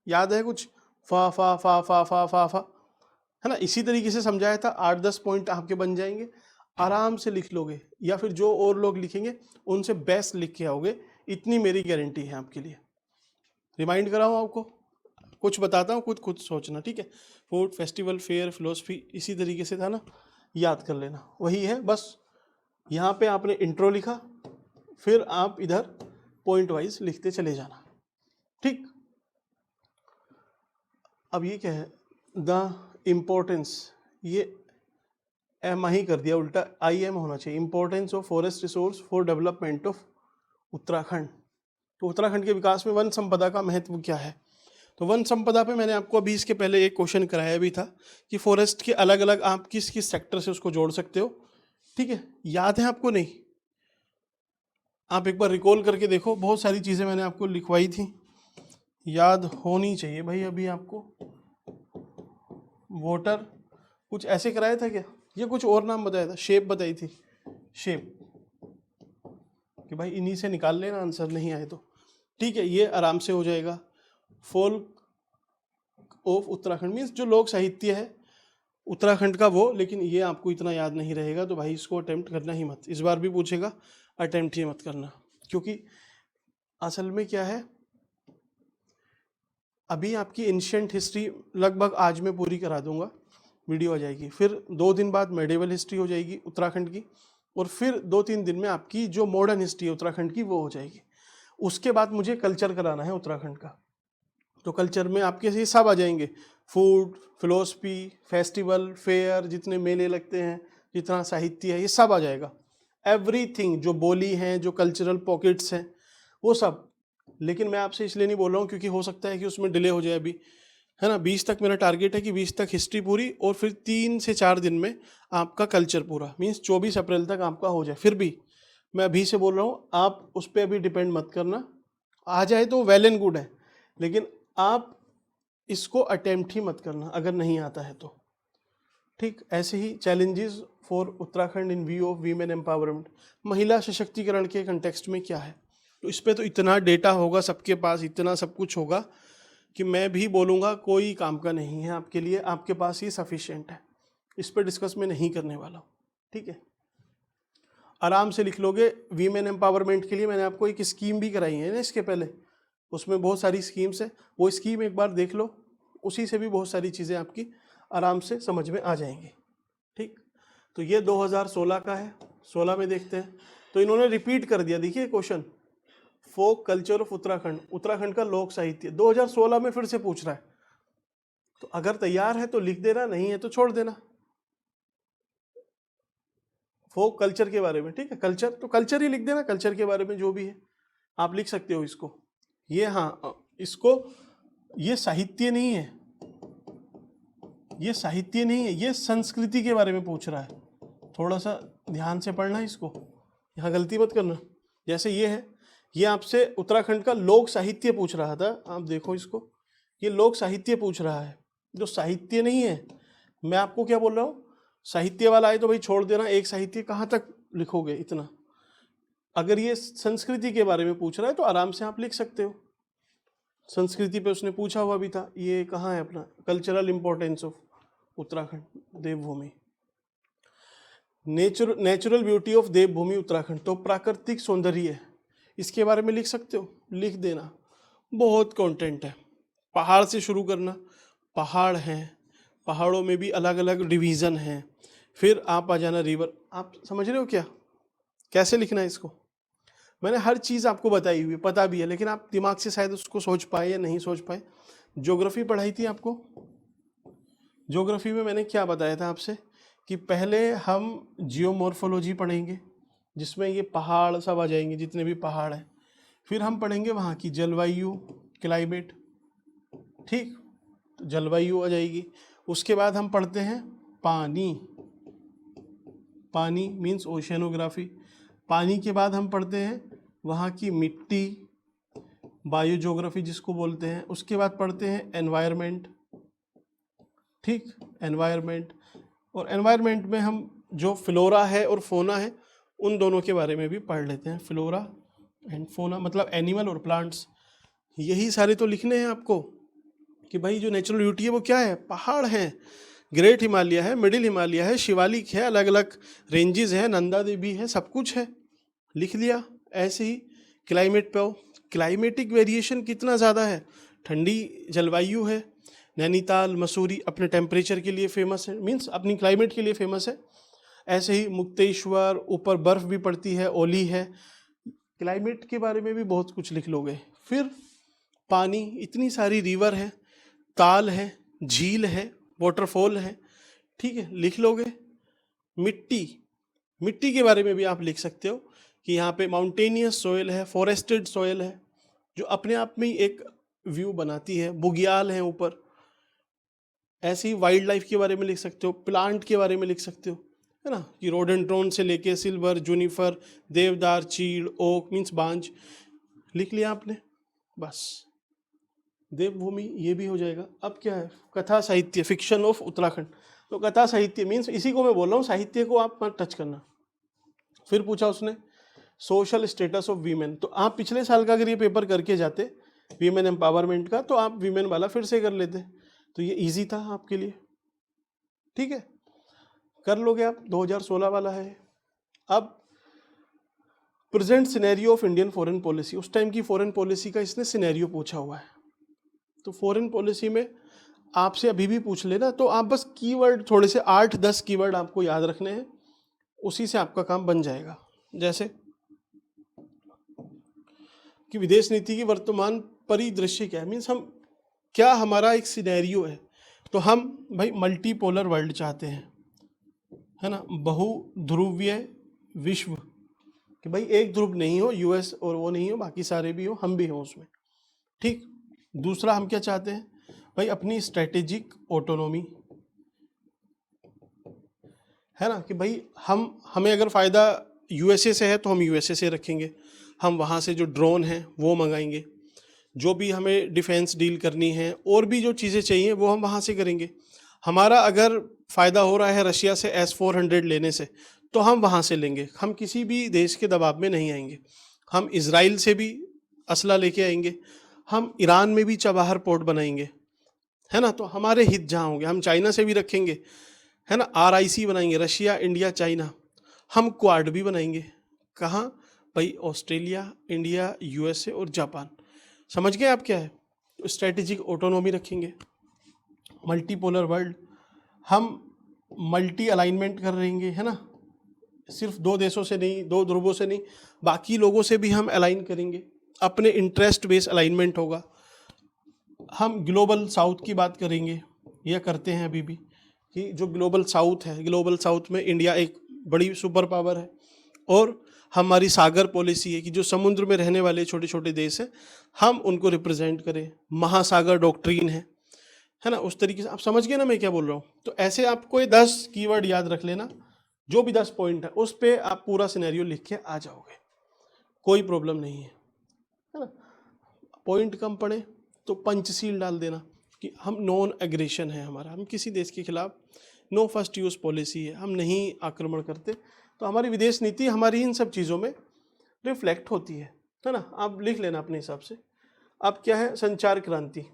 याद है कुछ? फा फा फा फा फा फा फा, है ना? इसी तरीके से समझाया था। 8-10 पॉइंट आपके बन जाएंगे, आराम से लिख लोगे, या फिर जो और लोग लिखेंगे उनसे बेस्ट लिख के आओगे, इतनी मेरी गारंटी है आपके लिए। रिमाइंड कराऊँ आपको, कुछ बताता हूँ, खुद सोचना, ठीक है? फूड, फेस्टिवल, फेयर, फिलोसफी, इसी तरीके से था ना, याद कर लेना, वही है। बस यहाँ पे आपने इंट्रो लिखा, फिर आप इधर पॉइंट वाइज लिखते चले जाना, ठीक? अब ये क्या है, द इम्पोर्टेंस, ये एम ही कर दिया उल्टा, आई एम होना चाहिए। Importance of forest resource for development of Uttarakhand. तो उत्तराखंड के विकास में वन संपदा का महत्व क्या है? तो वन संपदा पे मैंने आपको अभी इसके पहले एक क्वेश्चन कराया भी था कि फॉरेस्ट के अलग अलग आप किस किस सेक्टर से उसको जोड़ सकते हो, ठीक है? याद है आपको? नहीं, आप एक बार रिकॉल करके देखो, बहुत सारी चीज़ें मैंने आपको लिखवाई थी, याद होनी चाहिए भाई। अभी आपको वाटर कुछ ऐसे कराया था क्या, ये कुछ और नाम बताया था? शेप बताई थी, शेप, कि भाई इन्हीं से निकाल लेना आंसर नहीं आए तो, ठीक है? ये आराम से हो जाएगा। फोल्क ऑफ उत्तराखंड मीन्स जो लोक साहित्य है उत्तराखंड का वो, लेकिन ये आपको इतना याद नहीं रहेगा, तो भाई इसको अटेम्प्ट करना ही मत। इस बार भी पूछेगा, अटेम्प्ट ही मत करना, क्योंकि असल में क्या है, अभी आपकी एंशिएंट हिस्ट्री लगभग आज मैं पूरी करा दूंगा, वीडियो आ जाएगी। फिर 2 दिन बाद मेडिवल हिस्ट्री हो जाएगी उत्तराखंड की, और फिर 2-3 दिन में आपकी जो मॉडर्न हिस्ट्री है उत्तराखंड की वो हो जाएगी। उसके बाद मुझे कल्चर कराना है उत्तराखंड का, तो कल्चर में आपके ये सब आ जाएंगे, फूड, फिलोसफी, फेस्टिवल, फेयर, जितने मेले लगते हैं, जितना साहित्य है, ये सब आ जाएगा। एवरीथिंग, जो बोली हैं, जो कल्चरल पॉकेट्स हैं, वो सब। लेकिन मैं आपसे इसलिए नहीं बोल रहा हूँ क्योंकि हो सकता है कि उसमें डिले हो जाए अभी, है ना? 20 तक मेरा टारगेट है कि 20 तक हिस्ट्री पूरी, और फिर 3 से 4 दिन में आपका कल्चर पूरा, मीन्स 24 अप्रैल तक आपका हो जाए। फिर भी मैं अभी से बोल रहा हूँ, आप उस पर अभी डिपेंड मत करना, आ जाए तो वेल एंड गुड है, लेकिन आप इसको अटेम्प्ट ही मत करना अगर नहीं आता है तो, ठीक? ऐसे ही challenges for Uttarakhand in view of women empowerment, महिला सशक्तिकरण के कंटेक्स्ट में क्या है, तो इस पे तो इतना डेटा होगा सबके पास, इतना सब कुछ होगा कि मैं भी बोलूँगा कोई काम का नहीं है आपके लिए, आपके पास ही सफिशिएंट है। इस पर डिस्कस में नहीं करने वाला हूँ, ठीक है? आराम से लिख लोगे। वीमेन एम्पावरमेंट के लिए मैंने आपको एक स्कीम भी कराई है ना इसके पहले, उसमें बहुत सारी स्कीम्स है, वो स्कीम एक बार देख लो, उसी से भी बहुत सारी चीज़ें आपकी आराम से समझ में आ जाएंगी, ठीक? तो ये 2016 का है, 16 में देखते हैं। तो इन्होंने रिपीट कर दिया, देखिए question, folk culture of Uttarakhand, Uttarakhand का लोक साहित्य 2016 में फिर से पूछ रहा है। तो अगर तैयार है तो लिख देना, नहीं है तो छोड़ देना। फोक कल्चर के बारे में, ठीक है? कल्चर तो कल्चर ही लिख देना, कल्चर के बारे में जो भी है आप लिख सकते हो इसको। ये हाँ, इसको, ये साहित्य नहीं है, ये साहित्य नहीं है, ये संस्कृति के बारे में पूछ रहा है। थोड़ा सा ध्यान से पढ़ना इसको, यहाँ गलती मत करना। जैसे ये है, ये आपसे उत्तराखंड का लोक साहित्य पूछ रहा था, आप देखो इसको, ये लोक साहित्य पूछ रहा है, जो साहित्य नहीं है। मैं आपको क्या बोल रहा हूँ, साहित्य वाला आए तो भाई छोड़ देना, एक साहित्य कहाँ तक लिखोगे इतना। अगर ये संस्कृति के बारे में पूछ रहा है तो आराम से आप लिख सकते हो। संस्कृति पे उसने पूछा हुआ भी था, ये कहाँ है अपना cultural importance of Uttarakhand Devbhoomi. Natural beauty of Devbhoomi Uttarakhand, तो प्राकृतिक सौंदर्य, इसके बारे में लिख सकते हो, लिख देना। बहुत कंटेंट है, पहाड़ से शुरू करना, पहाड़ हैं, पहाड़ों में भी अलग अलग डिवीज़न हैं, फिर आप आ जाना रिवर। आप समझ रहे हो क्या, कैसे लिखना है इसको? मैंने हर चीज़ आपको बताई हुई, पता भी है, लेकिन आप दिमाग से शायद उसको सोच पाए या नहीं सोच पाए। ज्योग्राफी पढ़ाई थी आपको, ज्योग्राफी में मैंने क्या बताया था आपसे कि पहले हम जियोमॉर्फोलॉजी पढ़ेंगे, जिसमें ये पहाड़ सब आ जाएंगे, जितने भी पहाड़ हैं। फिर हम पढ़ेंगे वहाँ की जलवायु, क्लाइमेट, ठीक? तो जलवायु आ जाएगी। उसके बाद हम पढ़ते हैं पानी, पानी मीन्स ओशियनोग्राफी। पानी के बाद हम पढ़ते हैं वहाँ की मिट्टी, बायोज्योग्राफी जिसको बोलते हैं। उसके बाद पढ़ते हैं एनवायरनमेंट, ठीक? एनवायरनमेंट। और एनवायरनमेंट में हम जो फ्लोरा है और फोना है उन दोनों के बारे में भी पढ़ लेते हैं। फ्लोरा एंड फोना मतलब एनिमल और प्लांट्स, यही सारे तो लिखने हैं आपको कि भाई जो नेचुरल ब्यूटी है वो क्या है, पहाड़ हैं, ग्रेट हिमालय है, मिडिल हिमालय है, शिवालिक है, अलग अलग रेंजेस हैं, नंदा देवी है, सब कुछ है, लिख लिया। ऐसे ही क्लाइमेट पे आओ, क्लाइमेटिक वेरिएशन कितना ज़्यादा है, ठंडी जलवायु है, नैनीताल मसूरी अपने टेम्परेचर के लिए फेमस है, मीन्स अपनी क्लाइमेट के लिए फेमस है। ऐसे ही मुक्तेश्वर, ऊपर बर्फ़ भी पड़ती है, ओली है, क्लाइमेट के बारे में भी बहुत कुछ लिख लोगे। फिर पानी, इतनी सारी रिवर है, ताल है, झील है, वाटरफॉल है, ठीक है, लिख लोगे। मिट्टी, मिट्टी के बारे में भी आप लिख सकते हो कि यहाँ पे माउंटेनियस सॉइल है, फॉरेस्टेड सॉइल है, जो अपने आप में ही एक व्यू बनाती है, बुग्याल है ऊपर। ऐसे ही वाइल्ड लाइफ के बारे में लिख सकते हो, प्लांट के बारे में लिख सकते हो, है ना, कि रोडेंड्रोन से लेके सिल्वर, जूनिफर, देवदार, चीड़, ओक मीन्स बांज, लिख लिया आपने, बस। देवभूमि ये भी हो जाएगा। अब क्या है, कथा साहित्य, फिक्शन ऑफ उत्तराखंड। तो कथा साहित्य मीन्स इसी को मैं बोल रहा हूँ, साहित्य को आप मत टच करना। फिर पूछा उसने सोशल स्टेटस ऑफ वीमेन, तो आप पिछले साल का अगर ये पेपर करके जाते वीमेन एम्पावरमेंट का, तो आप वीमेन वाला फिर से कर लेते, तो ये इजी था आपके लिए, ठीक है, कर लोगे आप। 2016 वाला है। अब present scenario of Indian foreign policy, उस टाइम की फॉरेन पॉलिसी का इसने सिनेरियो पूछा हुआ है। तो फॉरेन पॉलिसी में आपसे अभी भी पूछ लेना, तो आप बस कीवर्ड थोड़े से 8-10 कीवर्ड आपको याद रखने हैं, उसी से आपका काम बन जाएगा। जैसे कि विदेश नीति की वर्तमान परिदृश्य क्या है, मीन्स हम क्या, हमारा एक सिनेरियो है, तो हम भाई मल्टीपोलर वर्ल्ड चाहते हैं, है ना, बहुध्रुवीय विश्व, कि भाई एक ध्रुव नहीं हो, यूएस और वो नहीं हो, बाकी सारे भी हो, हम भी हो उसमें, ठीक। दूसरा हम क्या चाहते हैं भाई, अपनी स्ट्रेटेजिक ऑटोनॉमी, है ना, कि भाई हमें अगर फ़ायदा यूएसए से है तो हम यूएसए से रखेंगे, हम वहाँ से जो ड्रोन हैं वो मंगाएंगे, जो भी हमें डिफेंस डील करनी है और भी जो चीज़ें चाहिए वो हम वहाँ से करेंगे। हमारा अगर फ़ायदा हो रहा है रशिया से S-400 लेने से, तो हम वहाँ से लेंगे, हम किसी भी देश के दबाव में नहीं आएंगे। हम इजराइल से भी असला लेके आएंगे, हम ईरान में भी चबाहर पोर्ट बनाएंगे, है ना, तो हमारे हित जहाँ होंगे। हम चाइना से भी रखेंगे, है ना, RIC बनाएंगे, रशिया, इंडिया, चाइना। हम क्वाड भी बनाएंगे, कहाँ भाई, ऑस्ट्रेलिया, इंडिया, USA और जापान। समझ गए आप क्या है, तो स्ट्रेटेजिक ऑटोनॉमी रखेंगे। मल्टीपोलर वर्ल्ड, हम मल्टी अलाइनमेंट कर रहेंगे, है ना, सिर्फ 2 देशों से नहीं, 2 ध्रुवों से नहीं, बाकी लोगों से भी हम अलाइन करेंगे, अपने इंटरेस्ट बेस्ड अलाइनमेंट होगा। हम ग्लोबल साउथ की बात करेंगे, या करते हैं अभी भी, कि जो ग्लोबल साउथ है, ग्लोबल साउथ में इंडिया एक बड़ी सुपर पावर है, और हमारी सागर पॉलिसी है कि जो समुद्र में रहने वाले छोटे छोटे देश हैं हम उनको रिप्रेजेंट करें, महासागर डॉक्ट्रीन है ना, उस तरीके से। आप समझ गए ना मैं क्या बोल रहा हूँ। तो ऐसे आपको ये 10 कीवर्ड याद रख लेना, जो भी 10 पॉइंट है उस पे आप पूरा सिनेरियो लिख के आ जाओगे, कोई प्रॉब्लम नहीं है ना। पॉइंट कम पड़े तो पंचशील डाल देना कि हम नॉन एग्रेशन है हमारा, हम किसी देश के खिलाफ नो फर्स्ट यूज पॉलिसी है, हम नहीं आक्रमण करते। तो हमारी विदेश नीति हमारी इन सब चीज़ों में रिफ्लेक्ट होती है ना। आप लिख लेना अपने हिसाब से। अब क्या है, संचार क्रांति,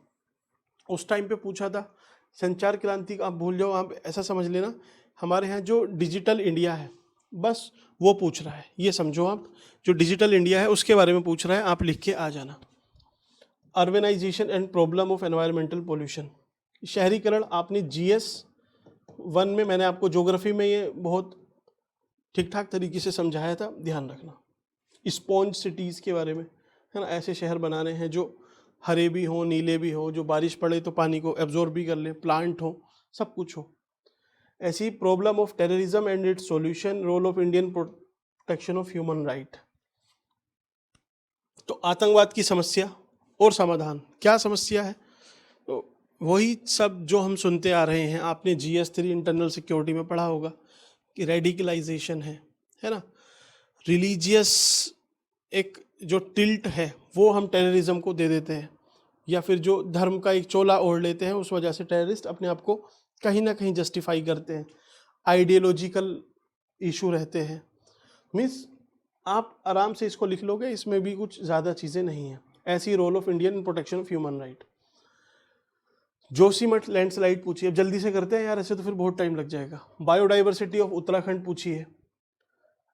उस टाइम पे पूछा था। संचार क्रांति आप भूल जाओ, आप ऐसा समझ लेना हमारे यहाँ जो डिजिटल इंडिया है बस वो पूछ रहा है, ये समझो आप, जो डिजिटल इंडिया है उसके बारे में पूछ रहा है, आप लिख के आ जाना। Urbanisation and problem of environmental pollution, शहरीकरण, आपने GS1 में, मैंने आपको ज्योग्राफी में ये बहुत ठीक ठाक तरीके से समझाया था, ध्यान रखना। स्पॉन्ज सिटीज़ के बारे में, है ना, ऐसे शहर बनाने हैं जो हरे भी हों, नीले भी हो, जो बारिश पड़े तो पानी को एब्जॉर्ब भी कर ले, प्लांट हो, सब कुछ हो। ऐसी problem of terrorism and its solution, role of Indian protection of human right. तो आतंकवाद की समस्या और समाधान, क्या समस्या है, तो वही सब जो हम सुनते आ रहे हैं, आपने GS3 इंटरनल सिक्योरिटी में पढ़ा होगा कि रेडिकलाइजेशन है ना, रिलीजियस एक जो टिल्ट है वो हम टेररिज्म को दे देते हैं, या फिर जो धर्म का एक चोला ओढ़ लेते हैं, उस वजह से टेररिस्ट अपने आप को कहीं ना कहीं जस्टिफाई करते हैं। आइडियोलॉजिकल इशू रहते हैं। मीन्स आप आराम से इसको लिख लोगे, इसमें भी कुछ ज़्यादा चीज़ें नहीं हैं। ऐसी role of Indian in protection of human right. Joshimath landslide पूछिए, अब जल्दी से करते हैं यार, ऐसे तो फिर बहुत टाइम लग जाएगा। बायोडाइवर्सिटी ऑफ उत्तराखंड पूछिए,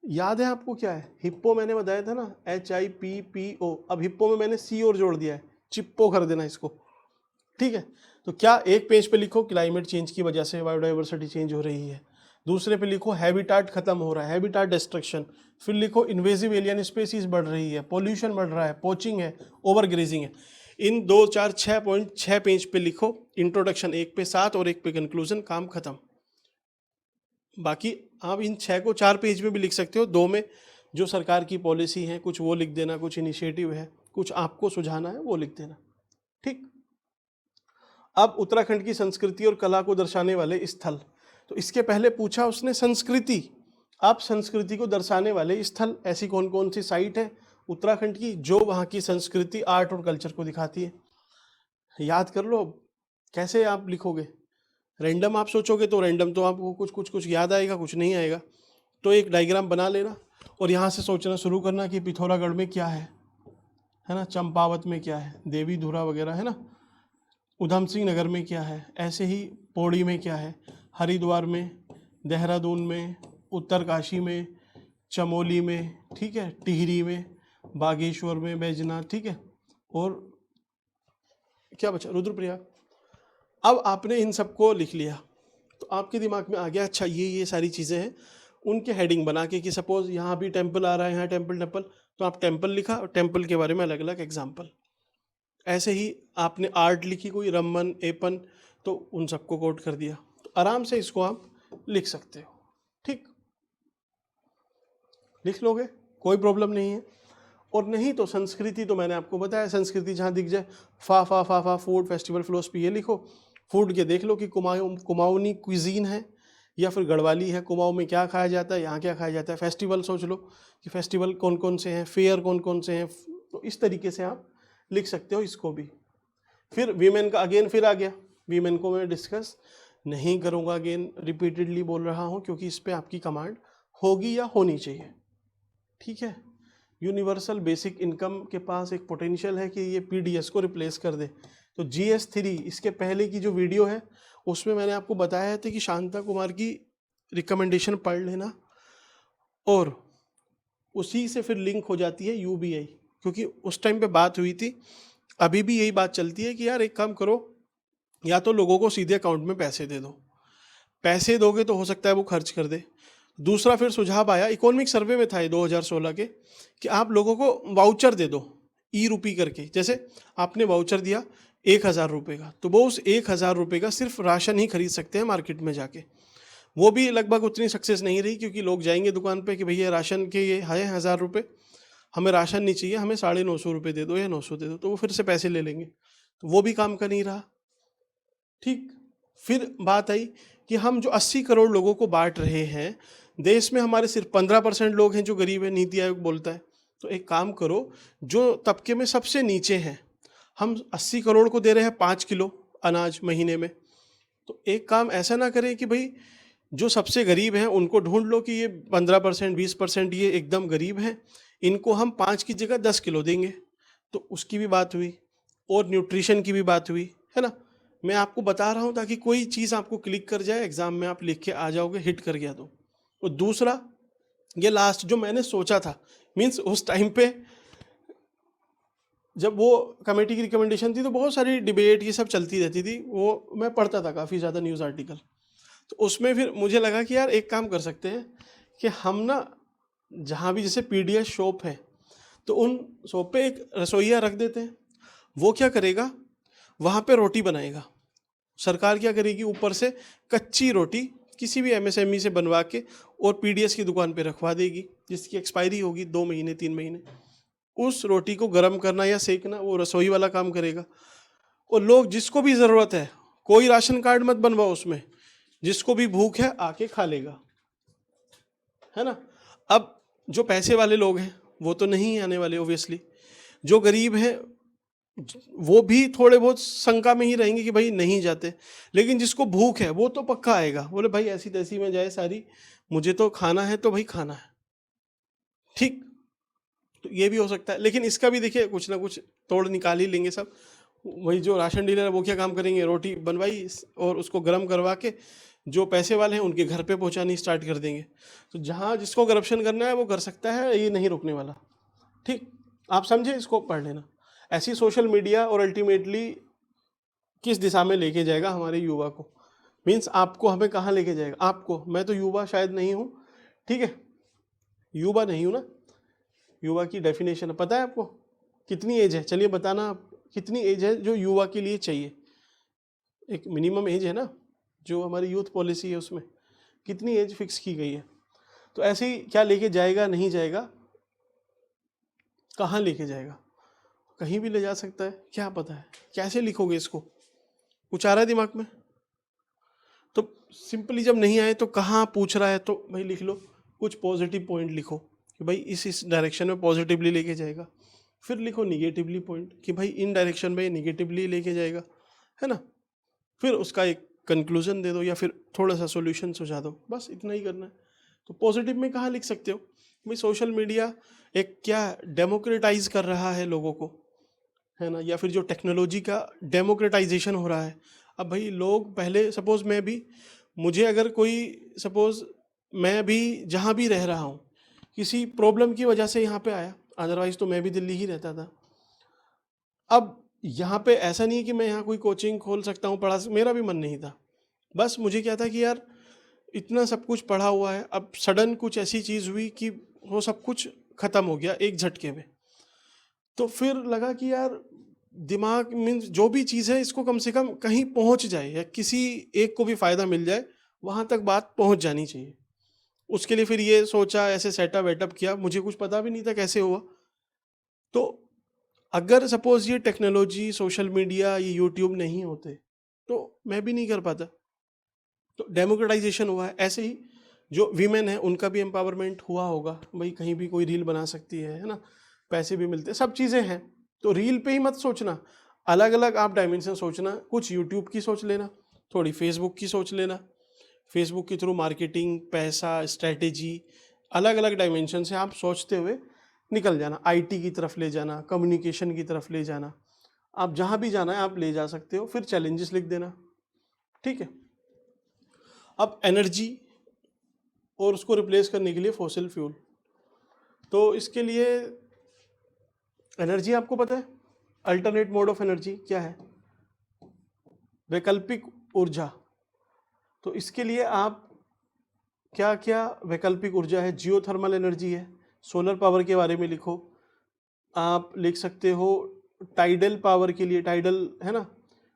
याद है आपको क्या है? हिप्पो मैंने बताया था ना, HIPPO, अब हिप्पो में मैंने C और जोड़ दिया है, चिप्पो कर देना इसको, ठीक है। तो क्या एक पेज पे लिखो क्लाइमेट चेंज की वजह से बायोडाइवर्सिटी चेंज हो रही है, दूसरे पे लिखो हैबिटाट खत्म हो रहा है, हैबिटाट डिस्ट्रक्शन, फिर लिखो इन्वेजिव एलियन स्पेसीज बढ़ रही है, पोल्यूशन बढ़ रहा है, पोचिंग है, ओवर ग्रेजिंग है। इन 2 4 6 पॉइंट 6 पेज पे लिखो, इंट्रोडक्शन एक पे 7 और एक पे कंक्लूजन, काम खत्म। बाकी आप इन 6 को 4 पेज में भी लिख सकते हो, 2 में जो सरकार की पॉलिसी है कुछ वो लिख देना, कुछ इनिशिएटिव है, कुछ आपको सुझाना है वो लिख देना, ठीक। अब उत्तराखंड की संस्कृति और कला को दर्शाने वाले स्थल, तो इसके पहले पूछा उसने संस्कृति, अब संस्कृति को दर्शाने वाले स्थल, ऐसी कौन कौन सी साइट है उत्तराखंड की जो वहाँ की संस्कृति, आर्ट और कल्चर को दिखाती है। याद कर लो, कैसे आप लिखोगे, रैंडम आप सोचोगे तो रैंडम तो आपको कुछ याद आएगा, कुछ नहीं आएगा। तो एक डायग्राम बना लेना और यहाँ से सोचना शुरू करना कि पिथौरागढ़ में क्या है ना, चंपावत में क्या है, देवी धुरा वगैरह है ना, उधम सिंह नगर में क्या है, ऐसे ही पौड़ी में क्या है, हरिद्वार में, देहरादून में, उत्तरकाशी में, चमोली में, ठीक है, टिहरी में, बागेश्वर में, बैजनाथ, ठीक है, और क्या बचा, रुद्रप्रयाग। अब आपने इन सबको लिख लिया तो आपके दिमाग में आ गया अच्छा ये सारी चीज़ें हैं, उनके हेडिंग बना के कि सपोज यहाँ भी टेम्पल आ रहा है, यहाँ टेम्पल तो आप टेम्पल लिखा और टेम्पल के बारे में अलग अलग एग्जाम्पल। ऐसे ही आपने आर्ट लिखी कोई, रमन, एपन, तो उन सबको कोट कर दिया। तो आराम से इसको आप लिख सकते हो, ठीक, लिख लोगे, कोई प्रॉब्लम नहीं है। और नहीं तो संस्कृति तो मैंने आपको बताया, संस्कृति जहाँ दिख जाए फा फूड, फेस्टिवल, फिलोसफी, ये लिखो। फूड के देख लो कि कुमाऊनी क्विजीन है या फिर गढ़वाली है, कुमाऊं में क्या खाया जाता है, यहाँ क्या खाया जाता है। फेस्टिवल सोच लो कि फेस्टिवल कौन कौन से हैं, फेयर कौन कौन से हैं, तो इस तरीके से आप लिख सकते हो इसको भी। फिर वीमेन का अगेन फिर आ गया, वीमेन को मैं डिस्कस नहीं करूँगा, अगेन रिपीटेडली बोल रहा हूँ क्योंकि इस पर आपकी कमांड होगी या होनी चाहिए, ठीक है। यूनिवर्सल बेसिक इनकम के पास एक पोटेंशियल है कि ये PDS को रिप्लेस कर दे। तो GS3 इसके पहले की जो वीडियो है उसमें मैंने आपको बताया था कि शांता कुमार की रिकमेंडेशन पढ़ लेना, और उसी से फिर लिंक हो जाती है UBI, क्योंकि उस टाइम पे बात हुई थी, अभी भी यही बात चलती है कि यार एक काम करो, या तो लोगों को सीधे अकाउंट में पैसे दे दो, पैसे दोगे तो हो सकता है वो खर्च कर दे। दूसरा फिर सुझाव आया, इकोनॉमिक सर्वे में था ये 2016 के, कि आप लोगों को वाउचर दे दो E-रूपी करके। जैसे आपने वाउचर दिया 1,000 रुपये का, तो वो उस 1,000 रुपये का सिर्फ राशन ही खरीद सकते हैं मार्केट में जाके। वो भी लगभग उतनी सक्सेस नहीं रही, क्योंकि लोग जाएंगे दुकान पे कि भैया राशन के ये है 1,000 रुपये, हमें राशन नहीं चाहिए, हमें 950 रुपये दे दो या 900 दे दो, तो वो फिर से पैसे ले लेंगे, तो वो भी काम का नहीं रहा, ठीक। फिर बात आई कि हम जो 80 करोड़ लोगों को बांट रहे हैं, देश में हमारे सिर्फ 15% लोग हैं जो गरीब है, नीति आयोग बोलता है। तो एक काम करो, जो तबके में सबसे नीचे हैं, हम 80 करोड़ को दे रहे हैं 5 किलो अनाज महीने में, तो एक काम ऐसा ना करें कि भाई जो सबसे गरीब हैं उनको ढूंढ लो कि ये 15% 20% ये एकदम गरीब हैं, इनको हम 5 की जगह 10 किलो देंगे, तो उसकी भी बात हुई, और न्यूट्रिशन की भी बात हुई, है ना। मैं आपको बता रहा हूँ ताकि कोई चीज़ आपको क्लिक कर जाए, एग्जाम में आप लिख के आ जाओगे, हिट कर गया तो। और दूसरा ये लास्ट जो मैंने सोचा था, मीन्स उस टाइम पे जब वो कमेटी की रिकमेंडेशन थी तो बहुत सारी डिबेट ये सब चलती रहती थी, वो मैं पढ़ता था काफ़ी ज़्यादा न्यूज़ आर्टिकल, तो उसमें फिर मुझे लगा कि यार एक काम कर सकते हैं कि हम ना जहाँ भी जैसे PDS शॉप है, तो उन शॉप पे एक रसोइया रख देते हैं, वो क्या करेगा, वहाँ पे रोटी बनाएगा। सरकार क्या करेगी, ऊपर से कच्ची रोटी किसी भी MSME से बनवा के और PDS की दुकान पे रखवा देगी, जिसकी एक्सपायरी होगी 2 महीने 3 महीने। उस रोटी को गर्म करना या सेकना वो रसोई वाला काम करेगा, और लोग जिसको भी ज़रूरत है, कोई राशन कार्ड मत बनवाओ उसमें, जिसको भी भूख है आके खा लेगा, है ना। अब जो पैसे वाले लोग हैं वो तो नहीं आने वाले ओबियसली, जो गरीब हैं वो भी थोड़े बहुत शंका में ही रहेंगे कि भाई नहीं जाते, लेकिन जिसको भूख है वो तो पक्का आएगा, बोले भाई ऐसी तैसी में जाए सारी, मुझे तो खाना है तो भाई खाना है। ठीक, तो ये भी हो सकता है, लेकिन इसका भी देखिए कुछ ना कुछ तोड़ निकाल ही लेंगे सब। वही जो राशन डीलर है वो क्या काम करेंगे, रोटी बनवाई और उसको गर्म करवा के जो पैसे वाले हैं उनके घर पे पहुंचानी स्टार्ट कर देंगे। तो जहाँ जिसको करप्शन करना है वो कर सकता है, ये नहीं रोकने वाला। ठीक, आप समझे, इसको पढ़ लेना। ऐसी सोशल मीडिया और अल्टीमेटली किस दिशा में लेके जाएगा हमारे युवा को, मीन्स आपको हमें कहाँ लेके जाएगा आपको। मैं तो युवा शायद नहीं हूँ, ठीक है, युवा नहीं हूँ ना। युवा की डेफिनेशन पता है आपको, कितनी एज है, चलिए बताना कितनी एज है जो युवा के लिए चाहिए। एक मिनिमम एज है ना जो हमारी यूथ पॉलिसी है उसमें, कितनी एज फिक्स की गई है। तो ऐसे ही क्या लेके जाएगा, नहीं जाएगा, कहाँ लेके जाएगा, कहीं भी ले जा सकता है, क्या पता है कैसे लिखोगे इसको, कुछ आ रहा है दिमाग में। तो सिंपली जब नहीं आए तो कहाँ पूछ रहा है तो भाई लिख लो, कुछ पॉजिटिव पॉइंट लिखो कि भाई इस डायरेक्शन में पॉजिटिवली लेके जाएगा। फिर लिखो निगेटिवली पॉइंट कि भाई इन डायरेक्शन में निगेटिवली लेके जाएगा, है ना। फिर उसका एक कंक्लूजन दे दो या फिर थोड़ा सा सॉल्यूशन सुझा दो, बस इतना ही करना है। तो पॉजिटिव में कहाँ लिख सकते हो भाई, सोशल मीडिया एक क्या डेमोक्रेटाइज कर रहा है लोगों को, है ना, या फिर जो टेक्नोलॉजी का डेमोक्रेटाइजेशन हो रहा है। अब भाई लोग पहले सपोज मैं भी, मुझे अगर कोई सपोज मैं भी जहाँ भी रह रहा हूँ किसी प्रॉब्लम की वजह से यहाँ पे आया, अदरवाइज तो मैं भी दिल्ली ही रहता था। अब यहाँ पे ऐसा नहीं है कि मैं यहाँ कोई कोचिंग खोल सकता हूँ, मेरा भी मन नहीं था। बस मुझे क्या था कि यार इतना सब कुछ पढ़ा हुआ है, अब सडन कुछ ऐसी चीज़ हुई कि वो सब कुछ ख़त्म हो गया एक झटके में। तो फिर लगा कि यार दिमाग मीन्स जो भी चीज़ है इसको कम से कम कहीं पहुंच जाए या किसी एक को भी फ़ायदा मिल जाए, वहां तक बात पहुंच जानी चाहिए। उसके लिए फिर ये सोचा, ऐसे सेटअप वेटअप किया, मुझे कुछ पता भी नहीं था कैसे हुआ। तो अगर सपोज ये टेक्नोलॉजी, सोशल मीडिया, ये यूट्यूब नहीं होते तो मैं भी नहीं कर पाता। तो डेमोक्रेटाइजेशन हुआ है, ऐसे ही जो वीमेन है उनका भी एम्पावरमेंट हुआ होगा, भाई कहीं भी कोई रील बना सकती है ना, पैसे भी मिलते हैं, सब चीज़ें हैं। तो रील पे ही मत सोचना, अलग अलग आप डायमेंशन सोचना, कुछ यूट्यूब की सोच लेना, थोड़ी फेसबुक की सोच लेना, फेसबुक के थ्रू मार्केटिंग, पैसा, स्ट्रैटेजी, अलग अलग डायमेंशन से आप सोचते हुए निकल जाना। आईटी की तरफ ले जाना, कम्युनिकेशन की तरफ ले जाना, आप जहाँ भी जाना है आप ले जा सकते हो। फिर चैलेंजेस लिख देना, ठीक है। अब एनर्जी और उसको रिप्लेस करने के लिए फॉसिल फ्यूल, तो इसके लिए एनर्जी आपको पता है, अल्टरनेट मोड ऑफ एनर्जी क्या है, वैकल्पिक ऊर्जा। तो इसके लिए आप क्या क्या वैकल्पिक ऊर्जा है, जियोथर्मल एनर्जी है, सोलर पावर के बारे में लिखो। आप लिख सकते हो टाइडल पावर के लिए, टाइडल है ना,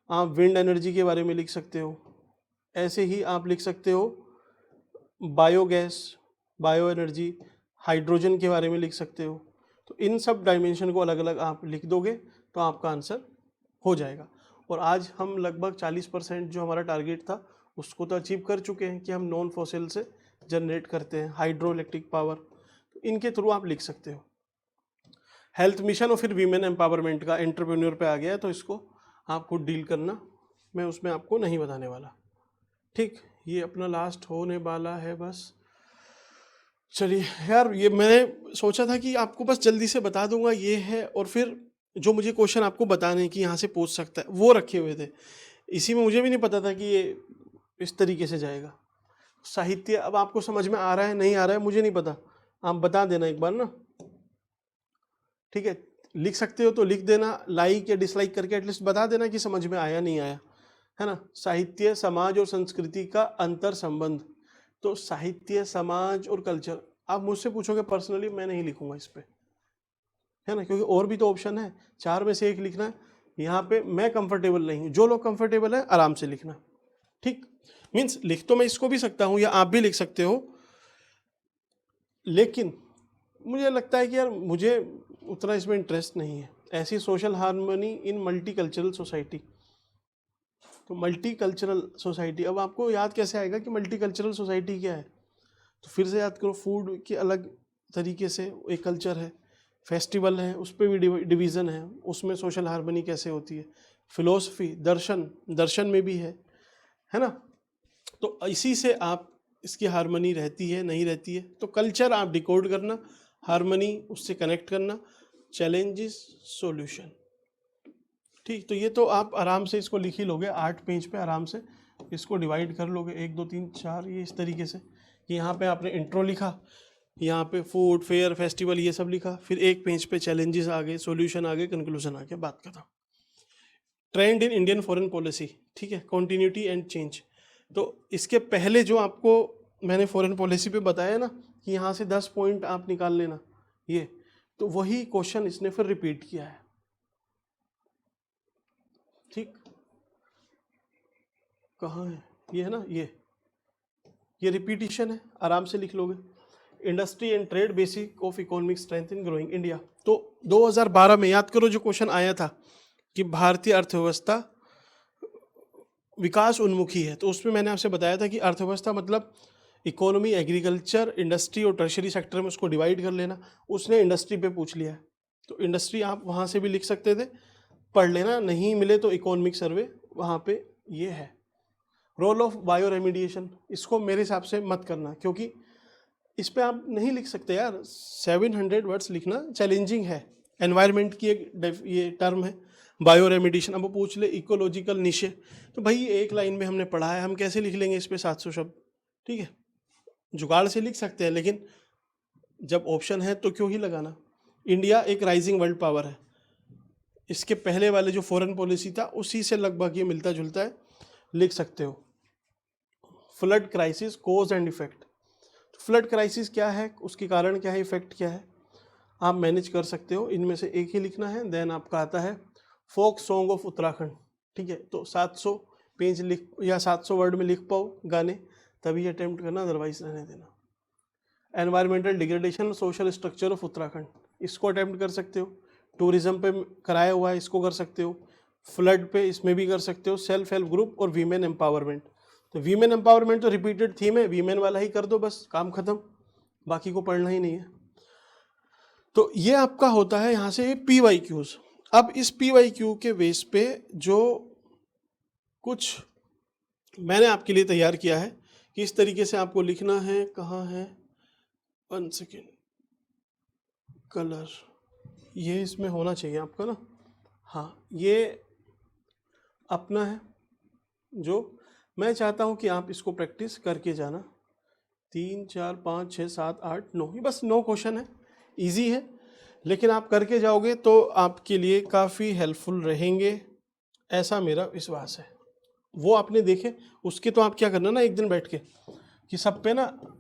आप विंड एनर्जी के बारे में लिख सकते हो। ऐसे ही आप लिख सकते हो बायोगैस, बायो एनर्जी, हाइड्रोजन के बारे में लिख सकते हो। तो इन सब डायमेंशन को अलग अलग आप लिख दोगे तो आपका आंसर हो जाएगा। और आज हम लगभग 40% जो हमारा टारगेट था उसको तो अचीव कर चुके हैं कि हम नॉन फॉसिल से जनरेट करते हैं, हाइड्रो इलेक्ट्रिक पावर। तो इनके थ्रू आप लिख सकते हो। हेल्थ मिशन और फिर वीमेन एम्पावरमेंट का एंटरप्रेन्योर पे आ गया है, तो इसको आप खुद डील करना, मैं उसमें आपको नहीं बताने वाला। ठीक, ये अपना लास्ट होने वाला है बस। चलिए यार, ये मैंने सोचा था कि आपको बस जल्दी से बता दूंगा ये है, और फिर जो मुझे क्वेश्चन आपको बताने कि यहाँ से पूछ सकता है वो रखे हुए थे। इसी में मुझे भी नहीं पता था कि ये इस तरीके से जाएगा। साहित्य अब आपको समझ में आ रहा है नहीं आ रहा है मुझे नहीं पता, आप बता देना एक बार ना, ठीक है। लिख सकते हो तो लिख देना, लाइक या डिसलाइक करके एटलीस्ट बता देना कि समझ में आया नहीं आया, है ना। साहित्य, समाज और संस्कृति का अंतर संबंध। तो साहित्य, समाज और कल्चर आप मुझसे पूछोगे पर्सनली, मैं नहीं लिखूंगा इस पे, है ना, क्योंकि और भी तो ऑप्शन है, 4 में से एक लिखना है। यहाँ पे मैं कंफर्टेबल नहीं हूँ, जो लोग कंफर्टेबल है आराम से लिखना, ठीक। मीन्स लिख तो मैं इसको भी सकता हूँ या आप भी लिख सकते हो, लेकिन मुझे लगता है कि यार मुझे उतना इसमें इंटरेस्ट नहीं है। ऐसी social harmony in multi cultural society. तो मल्टी कल्चरल सोसाइटी, अब आपको याद कैसे आएगा कि मल्टी कल्चरल सोसाइटी क्या है, तो फिर से याद करो, फूड के अलग तरीके से एक कल्चर है, फेस्टिवल है उस पर भी डिवीज़न है, उसमें सोशल हार्मनी कैसे होती है। फिलोसफी, दर्शन में भी है ना। तो इसी से आप इसकी हार्मनी रहती है नहीं रहती है। तो कल्चर आप डिकोड करना, हार्मनी उससे कनेक्ट करना, चैलेंजेस सॉल्यूशन। ठीक, तो ये तो आप आराम से इसको लिख ही लोगे 8 पेज पे, आराम से इसको डिवाइड कर लोगे 1 2 3 4 ये इस तरीके से कि यहाँ पे आपने इंट्रो लिखा, यहाँ पे फूड फेयर फेस्टिवल ये सब लिखा, फिर एक पेज पे चैलेंजेस आ गए, सॉल्यूशन आ गए, कंक्लूजन आ गया, बात खत्म। Trend in Indian foreign policy, ठीक है, कॉन्टिन्यूटी एंड चेंज। तो इसके पहले जो आपको मैंने फॉरेन पॉलिसी पे बताया ना कि यहाँ से 10 पॉइंट आप निकाल लेना, ये तो वही क्वेश्चन इसने फिर रिपीट किया है। ठीक, कहाँ है ये, है ना, ये रिपीटिशन है, आराम से लिख लोगे। Industry and trade basic of economic strength in growing India. तो 2012 में याद करो जो क्वेश्चन आया था कि भारतीय अर्थव्यवस्था विकास उन्मुखी है, तो उसमें मैंने आपसे बताया था कि अर्थव्यवस्था मतलब इकोनॉमी, एग्रीकल्चर, इंडस्ट्री और टर्शरी सेक्टर में उसको डिवाइड कर लेना। उसने इंडस्ट्री पे पूछ लिया है, तो इंडस्ट्री आप वहाँ से भी लिख सकते थे, पढ़ लेना, नहीं मिले तो इकोनॉमिक सर्वे वहाँ पे ये है। रोल ऑफ बायो रेमिडिएशन, इसको मेरे हिसाब से मत करना, क्योंकि इस पे आप नहीं लिख सकते यार, 700 वर्ड्स लिखना चैलेंजिंग है। एनवायरनमेंट की एक ये टर्म है बायो रेमिडिएशन, अब वो पूछ ले इकोलॉजिकल निशे, तो भाई एक लाइन में हमने पढ़ा है, हम कैसे लिख लेंगे इस पे 700 शब्द। ठीक है, जुगाड़ से लिख सकते हैं, लेकिन जब ऑप्शन है तो क्यों ही लगाना। इंडिया एक राइजिंग वर्ल्ड पावर है, इसके पहले वाले जो फॉरेन पॉलिसी था उसी से लगभग ये मिलता जुलता है, लिख सकते हो। Flood crisis, cause and effect. Flood crisis क्या है, उसके कारण क्या है, इफेक्ट क्या है, आप मैनेज कर सकते हो, इनमें से एक ही लिखना है। देन आपका आता है फोक सॉन्ग ऑफ उत्तराखंड। ठीक है, तो 700 पेज लिख या 700 वर्ड में लिख पाओ गाने तभी अटेम्प्ट करना, अदरवाइज रहने देना। Environmental degradation, social structure of Uttarakhand, इसको अटेम्प्ट कर सकते हो। टूरिज्म पे कराया हुआ है, इसको कर सकते हो। फ्लड पे इसमें भी कर सकते हो। सेल्फ हेल्प ग्रुप और वीमेन एम्पावरमेंट, तो वीमेन एम्पावरमेंट तो रिपीटेड थीम है, वीमेन वाला ही कर दो बस, काम खत्म, बाकी को पढ़ना ही नहीं है। तो ये आपका होता है यहाँ से PYQs। अब इस PYQ के बेस पे जो कुछ मैंने आपके लिए तैयार किया है कि इस तरीके से आपको लिखना है, कहाँ है, 1 सेकेंड, कलर ये इसमें होना चाहिए आपका ना, हाँ ये अपना है। जो मैं चाहता हूँ कि आप इसको प्रैक्टिस करके जाना, 3 4 5 6 7 8 9, ये बस 9 क्वेश्चन है, इजी है, लेकिन आप करके जाओगे तो आपके लिए काफ़ी हेल्पफुल रहेंगे, ऐसा मेरा विश्वास है। वो आपने देखे उसके, तो आप क्या करना ना, एक दिन बैठ के कि सब पे ना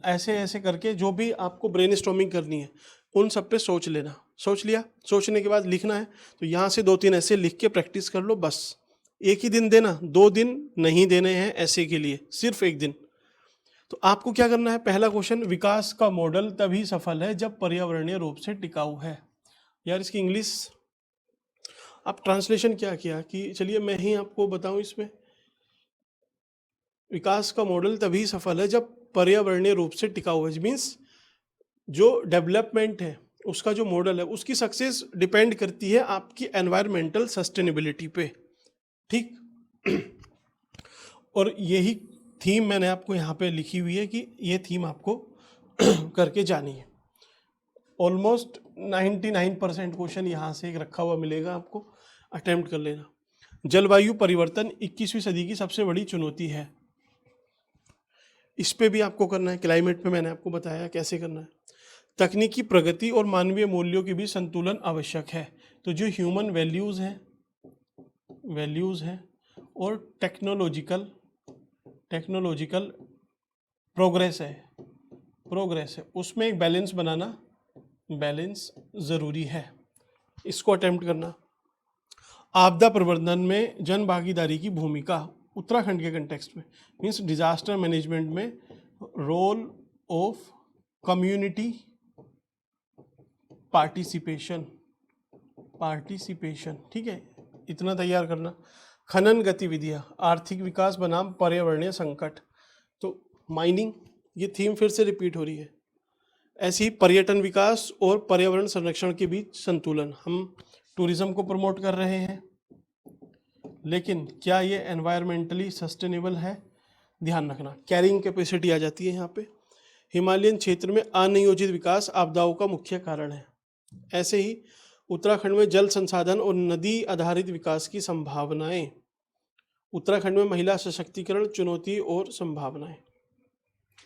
ऐसे ऐसे करके जो भी आपको ब्रेनस्टॉर्मिंग करनी है उन सब पे सोच लेना। सोच लिया, सोचने के बाद लिखना है, तो यहाँ से 2-3 ऐसे लिख के प्रैक्टिस कर लो बस। एक ही दिन देना, 2 दिन नहीं देने हैं ऐसे के लिए, सिर्फ एक दिन। तो आपको क्या करना है, पहला क्वेश्चन, विकास का मॉडल तभी सफल है जब पर्यावरणीय रूप से टिकाऊ है। यार इसकी इंग्लिश आप ट्रांसलेशन क्या किया कि चलिए मैं ही आपको बताऊं, इसमें विकास का मॉडल तभी सफल है जब पर्यावरणीय रूप से टिकाऊ है, मीन्स जो डेवलपमेंट है उसका जो मॉडल है उसकी सक्सेस डिपेंड करती है आपकी एनवायरमेंटल सस्टेनेबिलिटी पे। ठीक और यही थीम मैंने आपको यहाँ पे लिखी हुई है कि ये थीम आपको करके जानी है। ऑलमोस्ट 99% क्वेश्चन यहाँ से एक रखा हुआ मिलेगा आपको, अटेम्प्ट कर लेना। जलवायु परिवर्तन 21वीं सदी की सबसे बड़ी चुनौती है, इस पे भी आपको करना है। क्लाइमेट पे मैंने आपको बताया कैसे करना है। तकनीकी प्रगति और मानवीय मूल्यों के बीच संतुलन आवश्यक है, तो जो ह्यूमन वैल्यूज़ हैं और टेक्नोलॉजिकल प्रोग्रेस है उसमें एक बैलेंस बनाना, बैलेंस ज़रूरी है, इसको अटेम्प्ट करना। आपदा प्रबंधन में जन भागीदारी की भूमिका उत्तराखंड के कंटेक्स्ट में, मीन्स डिजास्टर मैनेजमेंट में रोल ऑफ कम्युनिटी पार्टिसिपेशन, ठीक है, इतना तैयार करना। खनन गतिविधियाँ, आर्थिक विकास बनाम पर्यावरणीय संकट, तो माइनिंग, ये थीम फिर से रिपीट हो रही है। ऐसे ही पर्यटन विकास और पर्यावरण संरक्षण के बीच संतुलन। हम टूरिज्म को प्रमोट कर रहे हैं, लेकिन क्या ये एनवायरमेंटली सस्टेनेबल है? ध्यान रखना, कैरिंग कैपेसिटी आ जाती है यहाँ पे। हिमालयन क्षेत्र में अनियोजित विकास आपदाओं का मुख्य कारण है। ऐसे ही उत्तराखंड में जल संसाधन और नदी आधारित विकास की संभावनाएं। उत्तराखंड में महिला सशक्तिकरण, चुनौती और संभावनाएं।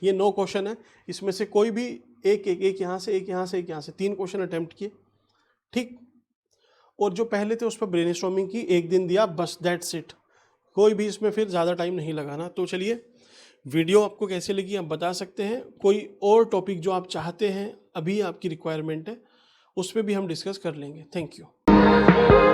ये 9 क्वेश्चन है, इसमें से कोई भी एक यहाँ से, एक यहाँ से, एक यहाँ से, 3 क्वेश्चन अटेम्प्ट किए, ठीक। और जो पहले थे उस पर ब्रेनस्टॉर्मिंग की, 1 दिन दिया, बस दैट्स इट। कोई भी इसमें फिर ज़्यादा टाइम नहीं लगाना। तो चलिए, वीडियो आपको कैसे लगी आप बता सकते हैं। कोई और टॉपिक जो आप चाहते हैं, अभी आपकी रिक्वायरमेंट है, उस पर भी हम डिस्कस कर लेंगे। Thank you.